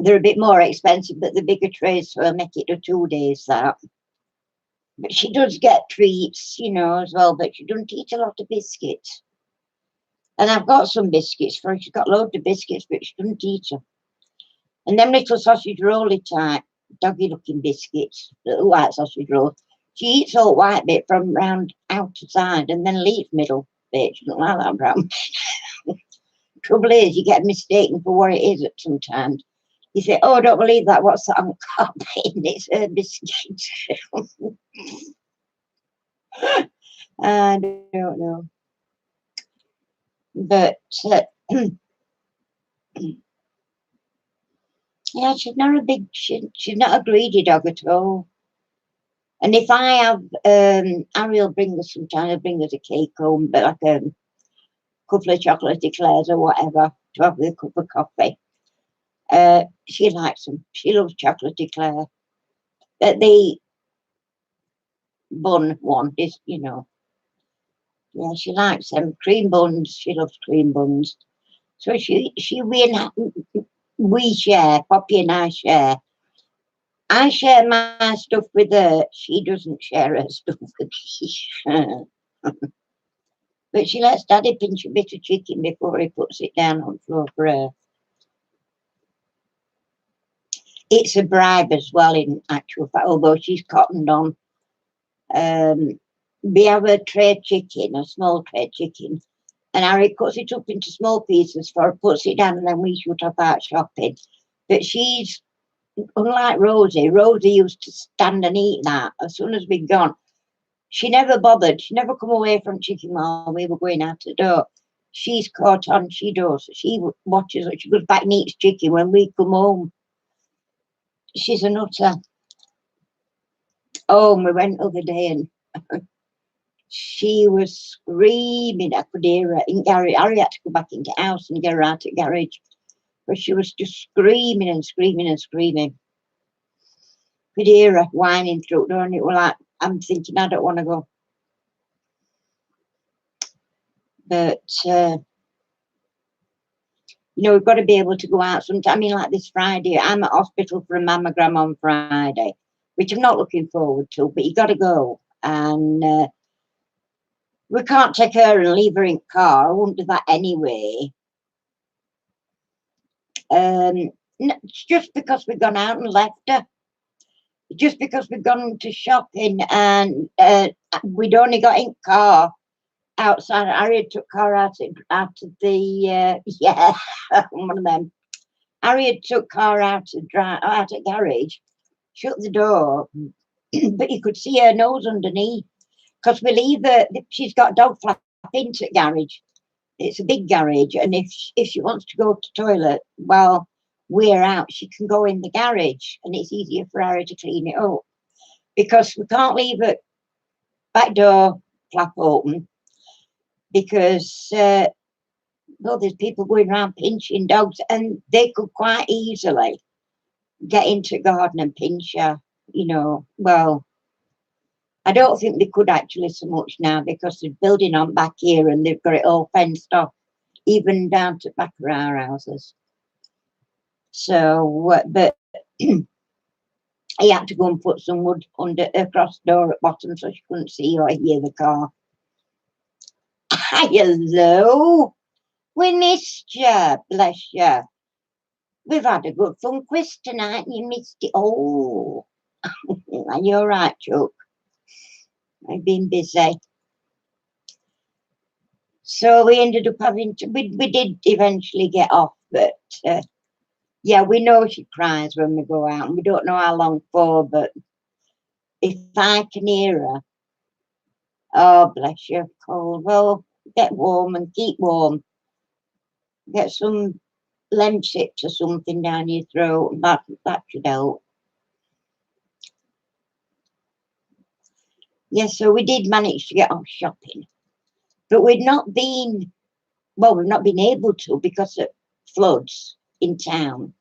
they're a bit more expensive, but the bigger trays, so I'll make it to 2 days that. But she does get treats, you know, as well, but she doesn't eat a lot of biscuits. And I've got some biscuits for her. She's got loads of biscuits, but she doesn't eat them. And them little sausage rolly type, doggy looking biscuits, little white sausage rolls. She eats all white bit from round outside and then leaves middle bit. She doesn't like that brown. Trouble is, you get mistaken for what it is at sometimes. You say, oh, I don't believe that. What's that on carpet? It's her biscuit. I don't know. But, yeah, she's not a big, she's not a greedy dog at all. And if I have, Ariel bring us sometimes, I'll bring us a cake home, but like a couple of chocolate eclairs or whatever to have with a cup of coffee. She likes them. She loves chocolate eclair. But the bun one is, you know, yeah, she likes them. Cream buns, she loves cream buns. So we share, Poppy and I share. I share my stuff with her. She doesn't share her stuff with me. But she lets Daddy pinch a bit of chicken before he puts it down on the floor for her. It's a bribe as well, in actual fact, although she's cottoned on. We have a tray chicken, a small tray chicken, and Harry cuts it up into small pieces for her, puts it down, and then we shoot off out shopping. But she's, unlike Rosie, Rosie used to stand and eat that as soon as we'd gone. She never bothered. She never come away from chicken while we were going out the door. She's caught on, she does. She watches it. She goes back and eats chicken when we come home. She's a nutter. Oh, and we went the other day and she was screaming. I could hear her in garage. Harry had to go back into the house and get her out at garage. But she was just screaming and screaming and screaming. Could hear her whining through the door, and it was like, I'm thinking, I don't want to go. But You know, we've got to be able to go out sometime. I mean, like this Friday, I'm at hospital for a mammogram on Friday, which I'm not looking forward to, but you got to go. And we can't take her and leave her in car. I won't do that anyway. It's just because we've gone out and left her. Just because we've gone to shopping and we'd only got in car outside. Harriet took car out of the yeah, one of them. Harriet took car out of garage, shut the door, but you could see her nose underneath because we leave her. She's got dog flap into garage. It's a big garage, and if she wants to go to toilet, well, we're out, she can go in the garage, and it's easier for her to clean it up because we can't leave it back door flap open because well, there's people going around pinching dogs, and they could quite easily get into garden and pinch her, you know. Well, I don't think they could actually so much now because they're building on back here and they've got it all fenced off, even down to back of our houses. So, but he had to go and put some wood under across the door at bottom so she couldn't see or hear the car. Hello, we missed you, bless you. We've had a good fun quiz tonight and you missed it. Oh, are you all right, Chuck? I've been busy. So we ended up having to, we did eventually get off, but yeah, we know she cries when we go out and we don't know how long for, but if I can hear her, oh, bless you, cold. Well, get warm and keep warm. Get some Lemsip or something down your throat, and that should help. Yeah, so we did manage to get off shopping, but we've not been able to because of floods in town.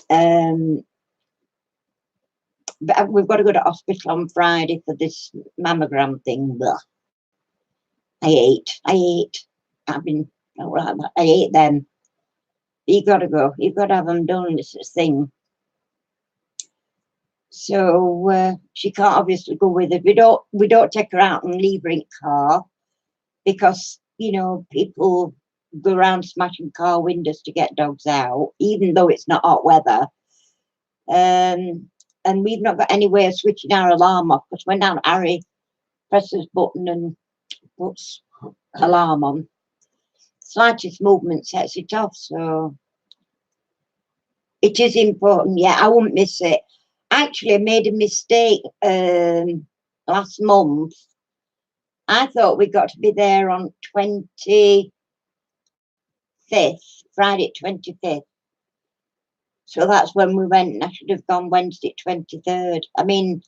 But we've got to go to hospital on Friday for this mammogram thing. Blah. I ate. I ate them. You got to go. You've got to have them done. This thing. So she can't obviously go with us. We don't take her out and leave her in car because you know people go around smashing car windows to get dogs out, even though it's not hot weather. And we've not got any way of switching our alarm off because when now Harry presses button and puts alarm on, slightest movement sets it off. So it is important. Yeah, I won't miss it. Actually, I made a mistake last month. I thought we got to be there on 25th, Friday 25th. So that's when we went, and I should have gone Wednesday 23rd. I mean,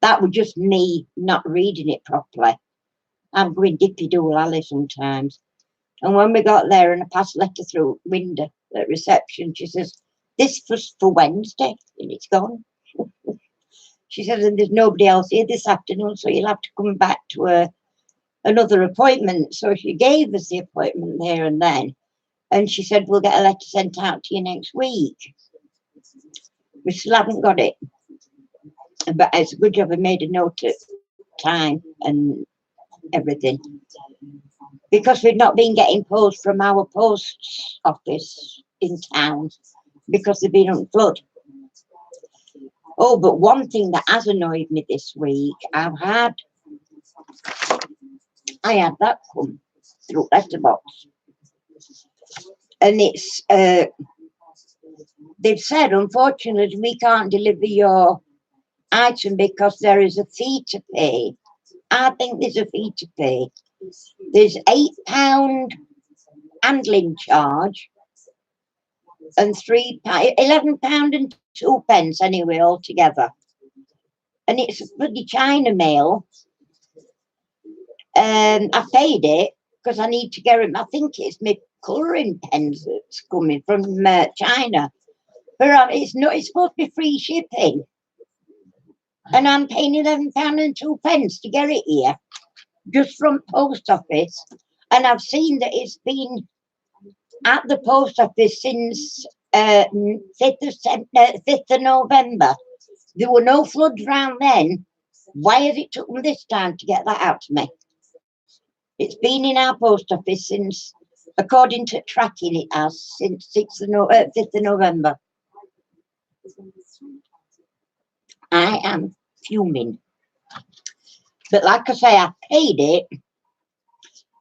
that was just me not reading it properly. I'm going dippy-doo alley sometimes. And when we got there and I passed a letter through window at reception, she says, this was for Wednesday, and it's gone. She said, and there's nobody else here this afternoon, so you'll have to come back to another appointment. So she gave us the appointment there and then. And she said, we'll get a letter sent out to you next week. We still haven't got it. But it's a good job I made a note of time and everything. Because we've not been getting post from our post office in town because they've been on flood. Oh, but one thing that has annoyed me this week, I had that come through letterbox. And it's they've said, unfortunately, we can't deliver your item because there is a fee to pay. I think there's a fee to pay. There's £8 handling charge and £11 and 2p anyway altogether. And it's a bloody China mail. I paid it because I need to get it. I think it's my colouring pens that's coming from China. But it's not. It's supposed to be free shipping. And I'm paying £11 and 2p to get it here, just from post office. And I've seen that it's been at the post office since 5th of November. There were no floods round then. Why has it took them this time to get that out to me? It's been in our post office since, according to tracking, it has since 5th of November. I am fuming. But like I say, I paid it.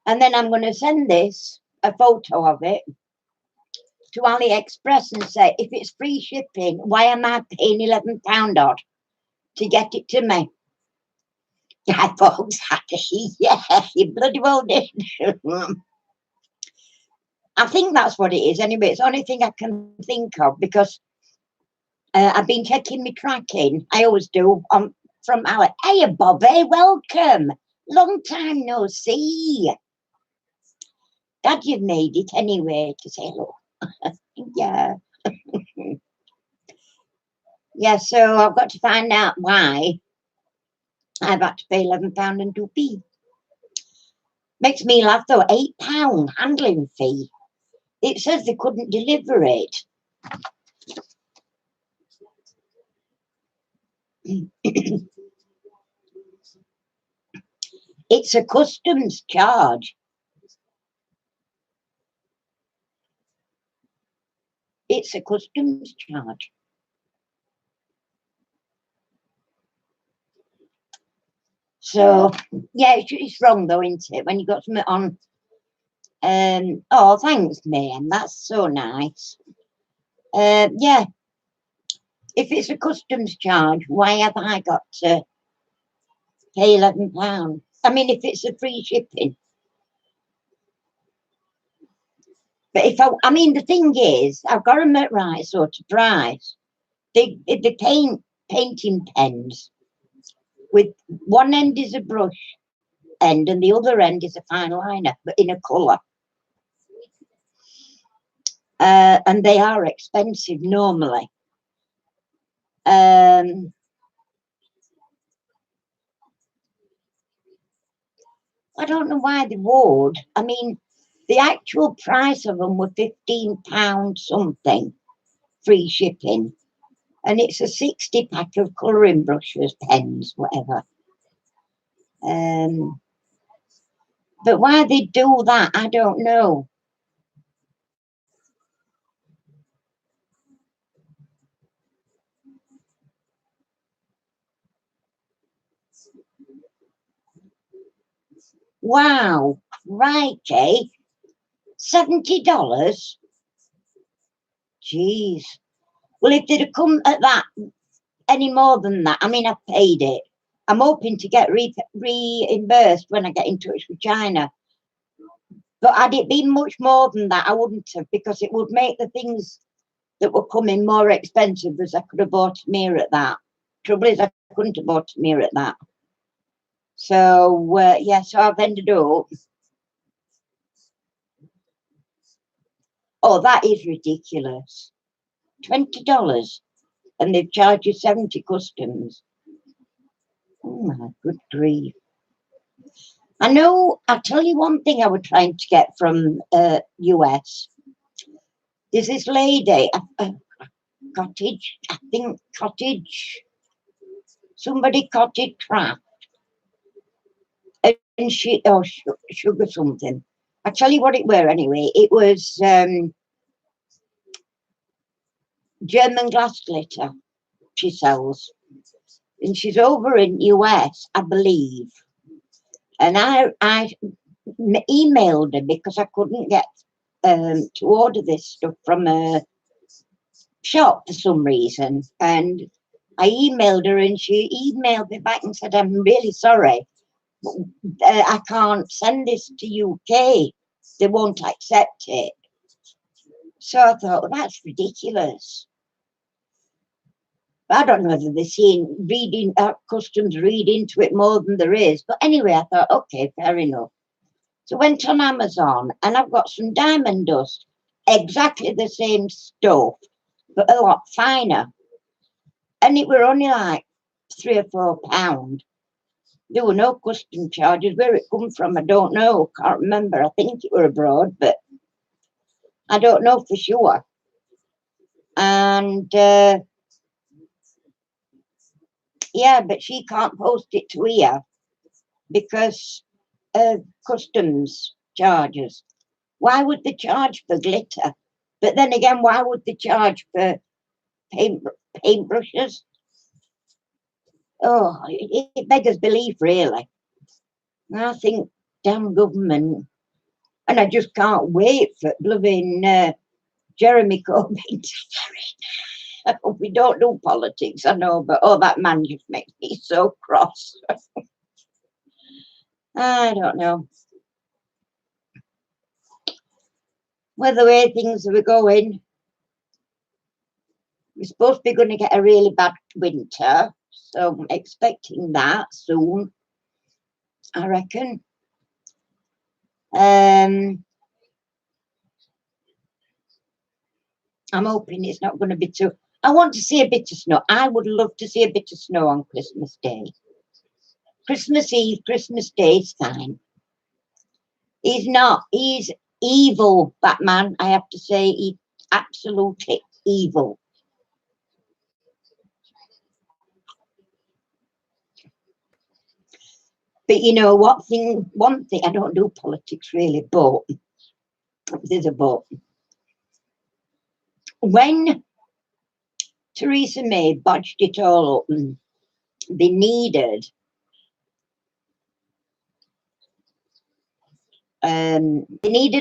And then I'm going to send this, a photo of it, to AliExpress and say, if it's free shipping, why am I paying £11 odd to get it to me? I thought, yeah, you bloody well did. I think that's what it is anyway. It's the only thing I can think of because I've been checking my tracking. I always do from our. Hey, Bobby, welcome. Long time no see. Glad you've made it anyway to say hello. Yeah. Yeah, so I've got to find out why I've had to pay £11 and 2p. Makes me laugh though, £8 handling fee. It says they couldn't deliver it. It's a customs charge. It's a customs charge. So, yeah, it's wrong though, isn't it? When you got something on. Oh, thanks, ma'am. That's so nice. Yeah. If it's a customs charge, why have I got to pay £11? I mean, if it's a free shipping. But if I mean, the thing is, I've got them at right sort of price. They painting pens with one end is a brush end and the other end is a fine liner, but in a colour. And they are expensive normally. I don't know why they would. I mean, the actual price of them were £15 something, free shipping. And it's a 60 pack of colouring brushes, pens, whatever. But why they do that, I don't know. Wow, crikey. $70? Jeez. Well, if they'd have come at that, any more than that, I mean, I paid it. I'm hoping to get reimbursed when I get in touch with China. But had it been much more than that, I wouldn't have, because it would make the things that were coming more expensive, as I could have bought a mirror at that. Trouble is, I couldn't have bought a mirror at that. So, yeah, so I've ended up. Oh, that is ridiculous. $20. And they've charged you 70 customs. Oh, my good grief. I know, I'll tell you one thing I was trying to get from US. There's this lady, cottage, I think cottage, somebody cottage craft. And she, oh, sugar something. I'll tell you what it were anyway. It was German glass glitter she sells. And she's over in US, I believe. And I emailed her because I couldn't get to order this stuff from a shop for some reason. And I emailed her and she emailed me back and said, I'm really sorry. I can't send this to UK. They won't accept it. So I thought, well, that's ridiculous. I don't know whether they're customs read into it more than there is. But anyway, I thought, okay, fair enough. So I went on Amazon and I've got some diamond dust, exactly the same stuff, but a lot finer. And it were only like £3 or £4. There were no custom charges. Where it come from, I don't know. Can't remember. I think it were abroad, but I don't know for sure. And yeah, but she can't post it to here because of customs charges. Why would they charge for glitter? But then again, why would they charge for paintbrushes? Oh, it beggars belief, really. I think, damn government. And I just can't wait for loving Jeremy Corbyn. We don't do politics, I know, but oh, that man just makes me so cross. I don't know. Well, the way things are going, we're supposed to be going to get a really bad winter, so I'm expecting that soon, I reckon. I'm hoping it's not going to be too. I want to see a bit of snow. I would love to see a bit of snow on Christmas Day. Christmas Eve, Christmas Day is fine. He's not. He's evil, Batman. I have to say, he's absolutely evil. But you know what thing? One thing, I don't do politics really, but there's a but. When Theresa May bodged it all up and they needed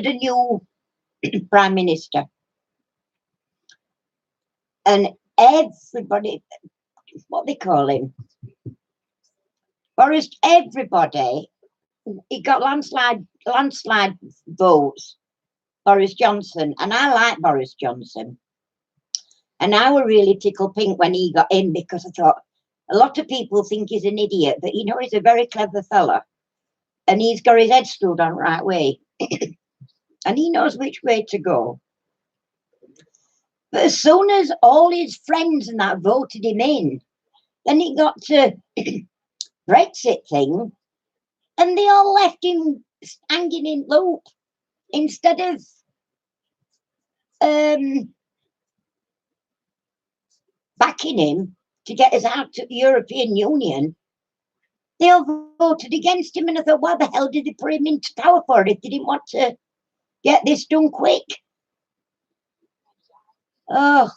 a new prime minister, and everybody, what they call him, Boris, everybody, he got landslide votes, Boris Johnson, and I like Boris Johnson. And I were really tickled pink when he got in, because I thought, a lot of people think he's an idiot, but you know, he's a very clever fella, and he's got his head screwed on right way, and he knows which way to go. But as soon as all his friends and that voted him in, then he got to Brexit thing, and they all left him hanging in loop instead of backing him to get us out of the European Union. They all voted against him, and I thought, why the hell did they put him into power for if they didn't want to get this done quick? Oh,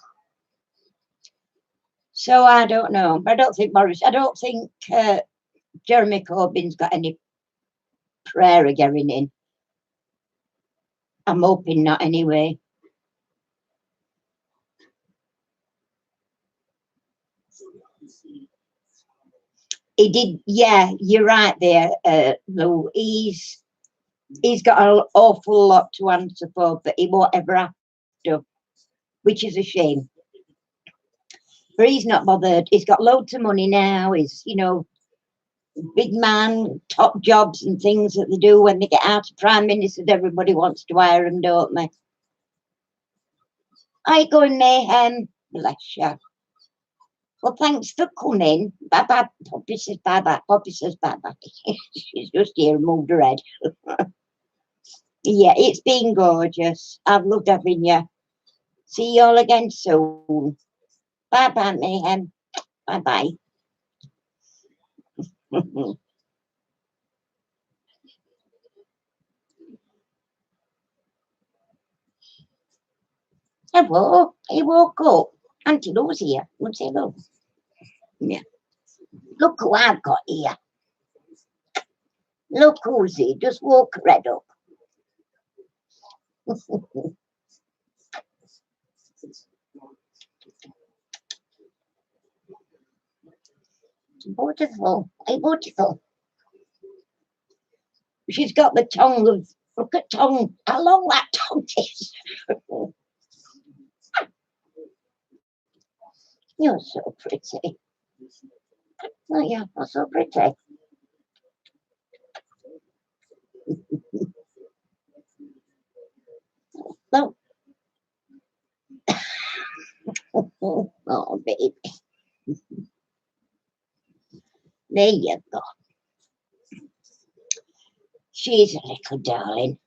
so I don't know. I don't think Jeremy Corbyn's got any prayer of getting in. I'm hoping not anyway. He did, yeah, you're right there, Lou. He's got an awful lot to answer for, but he won't ever have to, which is a shame. But he's not bothered. He's got loads of money now. He's, you know, big man, top jobs and things that they do when they get out of prime minister. Everybody wants to hire him, don't they? I go in mayhem, bless you. Well, thanks for coming. Bye bye. Poppy says bye bye. Poppy says bye bye. She's just here and moved her head. Yeah, it's been gorgeous. I've loved having you. See you all again soon. Bye bye, mayhem. Bye bye. Hello, he woke up. Auntie Lou's here. Want to say hello? Yeah. Look who I've got here. Look who's here. Just woke Red up. Beautiful. Hey, beautiful. She's got the tongue of, look at tongue, how long that tongue is. You're so pretty. Oh, yeah, you're so pretty. No. Oh, baby. There you go. She's a little darling.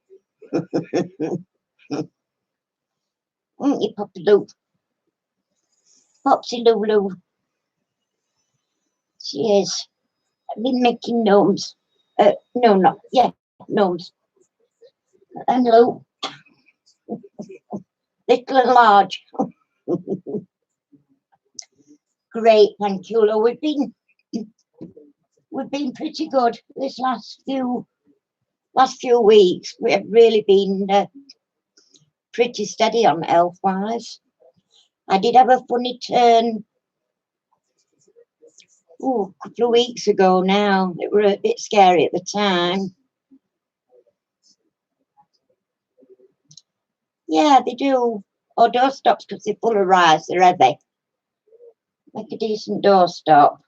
Won't you, Poppy Lou? Popsy Lulu. She is. I've been making gnomes. No, not yeah, gnomes. And Lou, little and large. Great, thank you, Lou. We've been pretty good this last few weeks. We have really been pretty steady on health wise. I did have a funny turn a couple of weeks ago now. It were a bit scary at the time. Yeah, they do. Or doorstops because they're full of rice, they're heavy. Make a decent doorstop.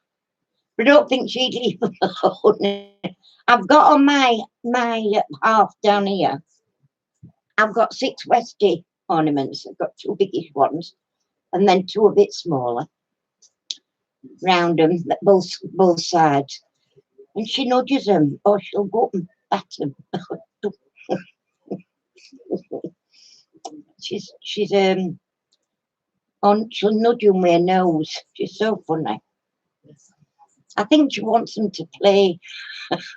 But I don't think she'd leave alone. I've got on my half down here. I've got 6 Westie ornaments. I've got 2 biggish ones and then 2 a bit smaller. Round them, both sides. And she nudges them or she'll go up and bat them. she'll nudge them with her nose. She's so funny. I think she wants them to play.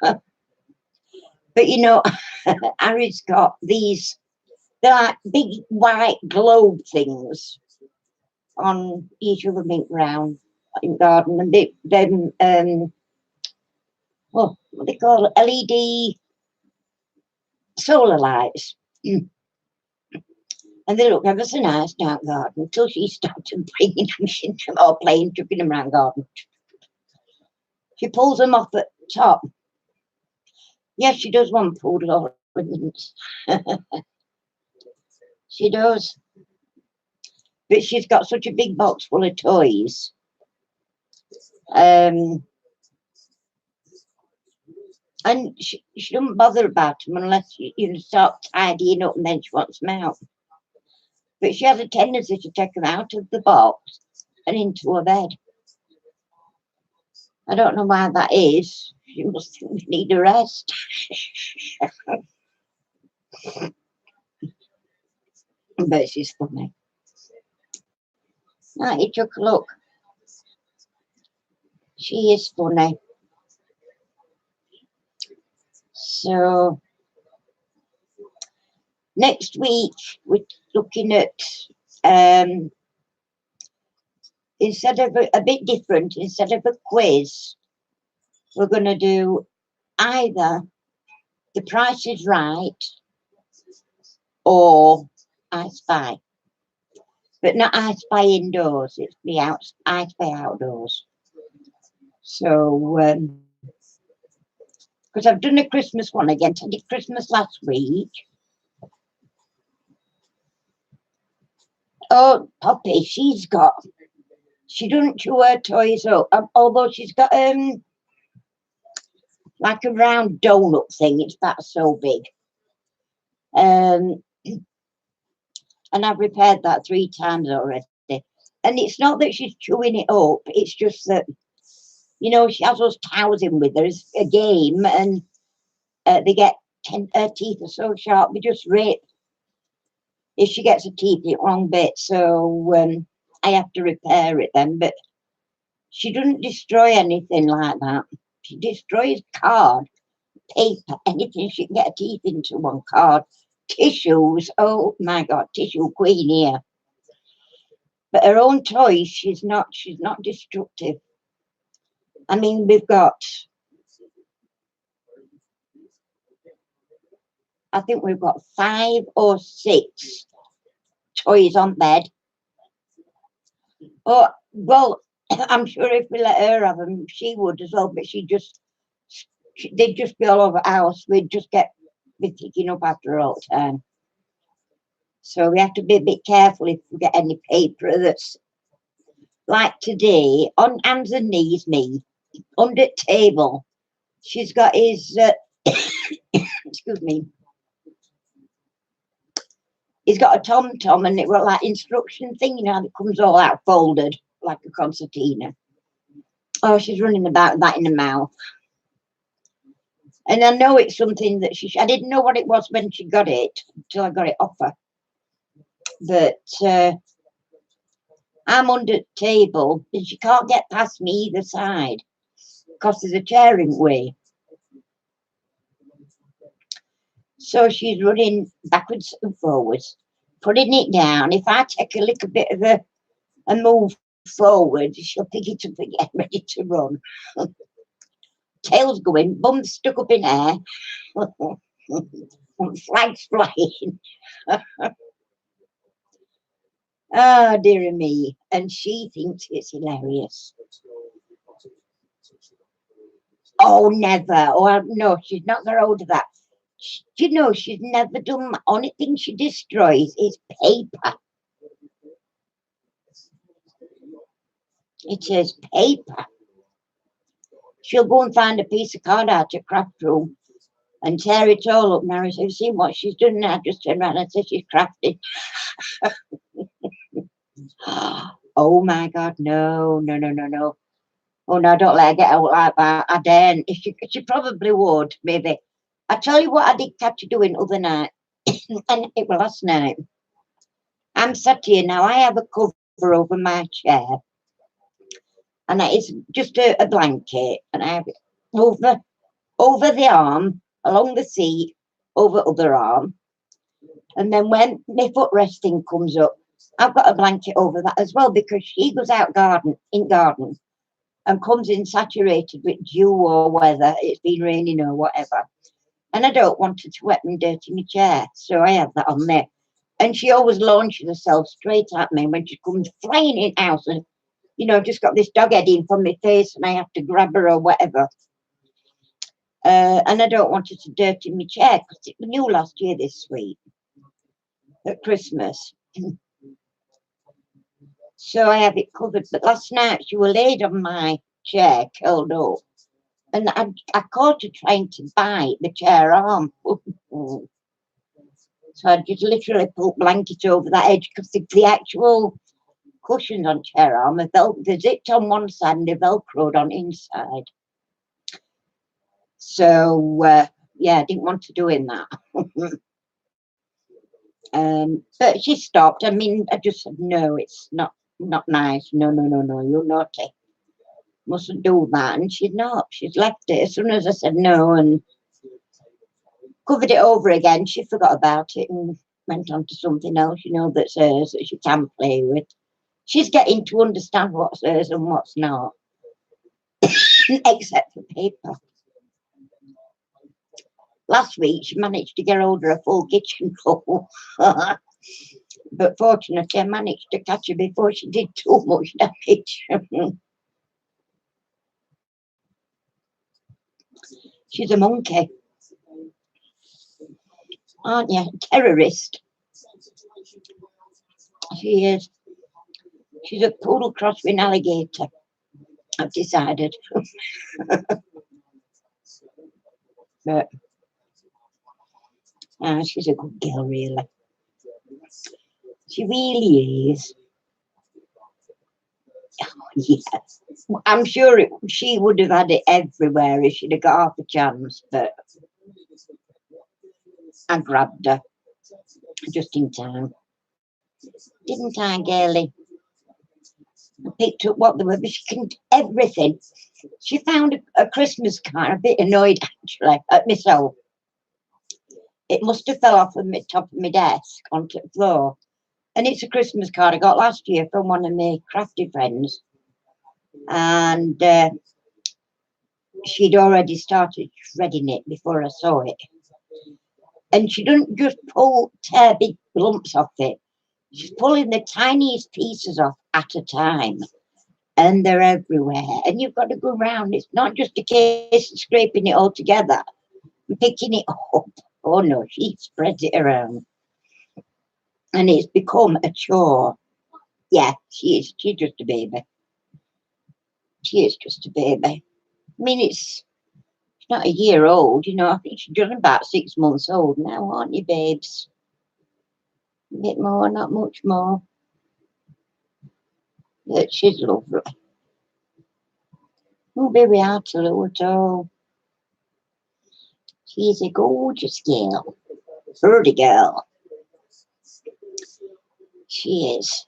But you know, Harry's got these, they're like big white globe things on each of the mink round in garden, and what they call it, LED solar lights. And they look ever so nice down garden until she started bringing them in or playing, chucking them around garden. She pulls them off at top. Yes, she does want poodle ornaments. She does. But she's got such a big box full of toys. And she doesn't bother about them unless you start tidying up and then she wants them out. But she has a tendency to take them out of the box and into her bed. I don't know why that is. She must think we need a rest. But she's funny. Now you took a look. She is funny. So next week we're looking at instead of a bit different, instead of a quiz, we're going to do either The Price is Right or I Spy. But not I Spy indoors, it's the I Spy outdoors. So, because I've done a Christmas one again. I did Christmas last week. Oh, Poppy, she doesn't chew her toys up, although she's got like a round donut thing. It's about so big. And I've repaired that 3 times already. And it's not that she's chewing it up, it's just that, you know, she has those cows in with her as a game, and they get her teeth are so sharp, they just rip if she gets her teeth in the wrong bit. So I have to repair it then. But she doesn't destroy anything like that. She destroys card, paper, anything she can get her teeth into on card. Tissues, oh my God, tissue queen here. But her own toys, she's not destructive. I mean, we've got, I think we've got 5 or 6 toys on bed. Oh, well, I'm sure if we let her have them, she would as well, but they'd just be all over the house. We'd just be picking up after her all the time. So we have to be a bit careful if we get any paper that's like today, on hands and knees, me, under table. She's got his, excuse me, he's got a tom-tom and it was like instruction thing, you know, that comes all out folded like a concertina. Oh, she's running about that in the mouth. And I know it's something that I didn't know what it was when she got it until I got it off her. But I'm under the table and she can't get past me either side because there's a chair in the way. So she's running backwards and forwards, putting it down. If I take a little bit of a move forward, she'll pick it up again, ready to run. Tail's going, bum stuck up in air, flags flying. Oh, dear me. And she thinks it's hilarious. Oh, never. Oh, no, she's not got hold of that. Do you know, she's never done that. Only thing she destroys is paper. It says paper. She'll go and find a piece of card out at craft room and tear it all up. Now, have you seen what she's done now? Just turn around and say she's crafting. Oh my God, no, no, no, no, no. Oh no, don't let her get out like that. I daren't. She probably would, maybe. I tell you what I did catch her doing other night, and it was last night. I'm sat here now, I have a cover over my chair, and it's just a blanket, and I have it over the arm, along the seat, over other arm. And then when my footrest thing comes up, I've got a blanket over that as well, because she goes out in garden and comes in saturated with dew or weather, it's been raining or whatever. And I don't want her to wet and dirty my chair, so I have that on there. And she always launches herself straight at me when she comes flying in house and, you know, just got this dog head in from my face and I have to grab her or whatever. And I don't want her to dirty my chair because it was new last year this week at Christmas. So I have it covered. But last night she was laid on my chair, curled up. And I caught her trying to bite the chair arm. So I just literally put blanket over that edge because the actual cushions on chair arm are they're zipped on one side and they're velcroed on inside. So yeah, I didn't want to do in that. But she stopped. I mean, I just said no, it's not nice. No, no, no, no, you're naughty. Mustn't do that. And she's not. She's left it as soon as I said no and covered it over again. She forgot about it and went on to something else, you know, that's hers that she can play with. She's getting to understand what's hers and what's not, except for paper. Last week, she managed to get hold of a full kitchen roll. But fortunately, I managed to catch her before she did too much damage. She's a monkey, aren't you? Terrorist. She is. She's a poodle cross with an alligator, I've decided. But she's a good girl, really. She really is. Oh, yes. I'm sure she would have had it everywhere if she'd have got half a chance, but I grabbed her just in time. Didn't I, girlie? I picked up what they were, but she can do everything. She found a Christmas card, a bit annoyed actually at myself. It must have fell off the top of my desk onto the floor. And it's a Christmas card I got last year from one of my crafty friends. And she'd already started shredding it before I saw it. And she doesn't just tear big lumps off it. She's pulling the tiniest pieces off at a time. And they're everywhere. And you've got to go around. It's not just a case of scraping it all together and picking it up. Oh no, she spreads it around. And it's become a chore. Yeah, she is. She's just a baby. She is just a baby. I mean, it's not a year old, you know. I think she's just about 6 months old now, aren't you, babes? A bit more, not much more. But she's lovely. Won't be hard to lose at all. She's a gorgeous girl. Pretty girl. She is.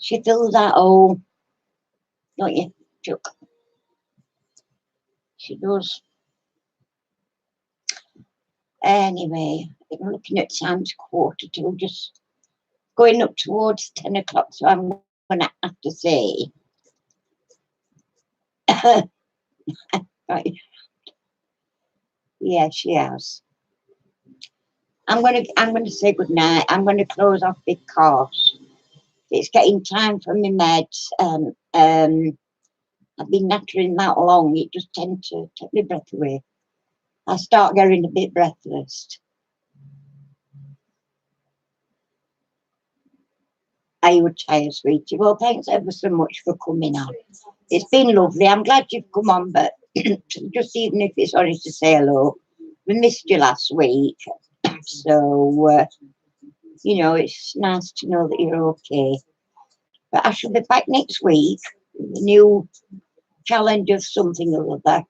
She fills that hole, don't you, Chuck? She does. Anyway, I'm looking at time's 1:45, just going up towards 10 o'clock, so I'm going to have to say. Right. Yeah, she has. I'm gonna say good night. I'm gonna close off because it's getting time for my meds. I've been nattering that long, it just tends to take my breath away. I start getting a bit breathless. Are you tired, sweetie? Well, thanks ever so much for coming on. It's been lovely. I'm glad you've come on, but just even if it's only to say hello. We missed you last week, so you know, it's nice to know that you're okay. But I shall be back next week with a new challenge of something or other.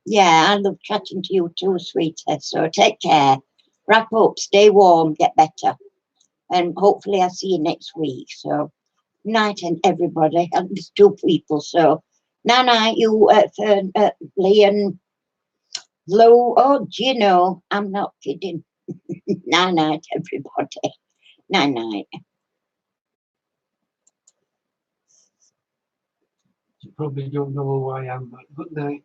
Yeah, I love chatting to you too, sweetie. So take care. Wrap up, stay warm, get better. And hopefully I'll see you next week. So night and everybody. And there's 2 people. So night, you Fern, Lee and Lou. Oh, do you know? I'm not kidding. Night, everybody. Night. You probably don't know who I am, but good night.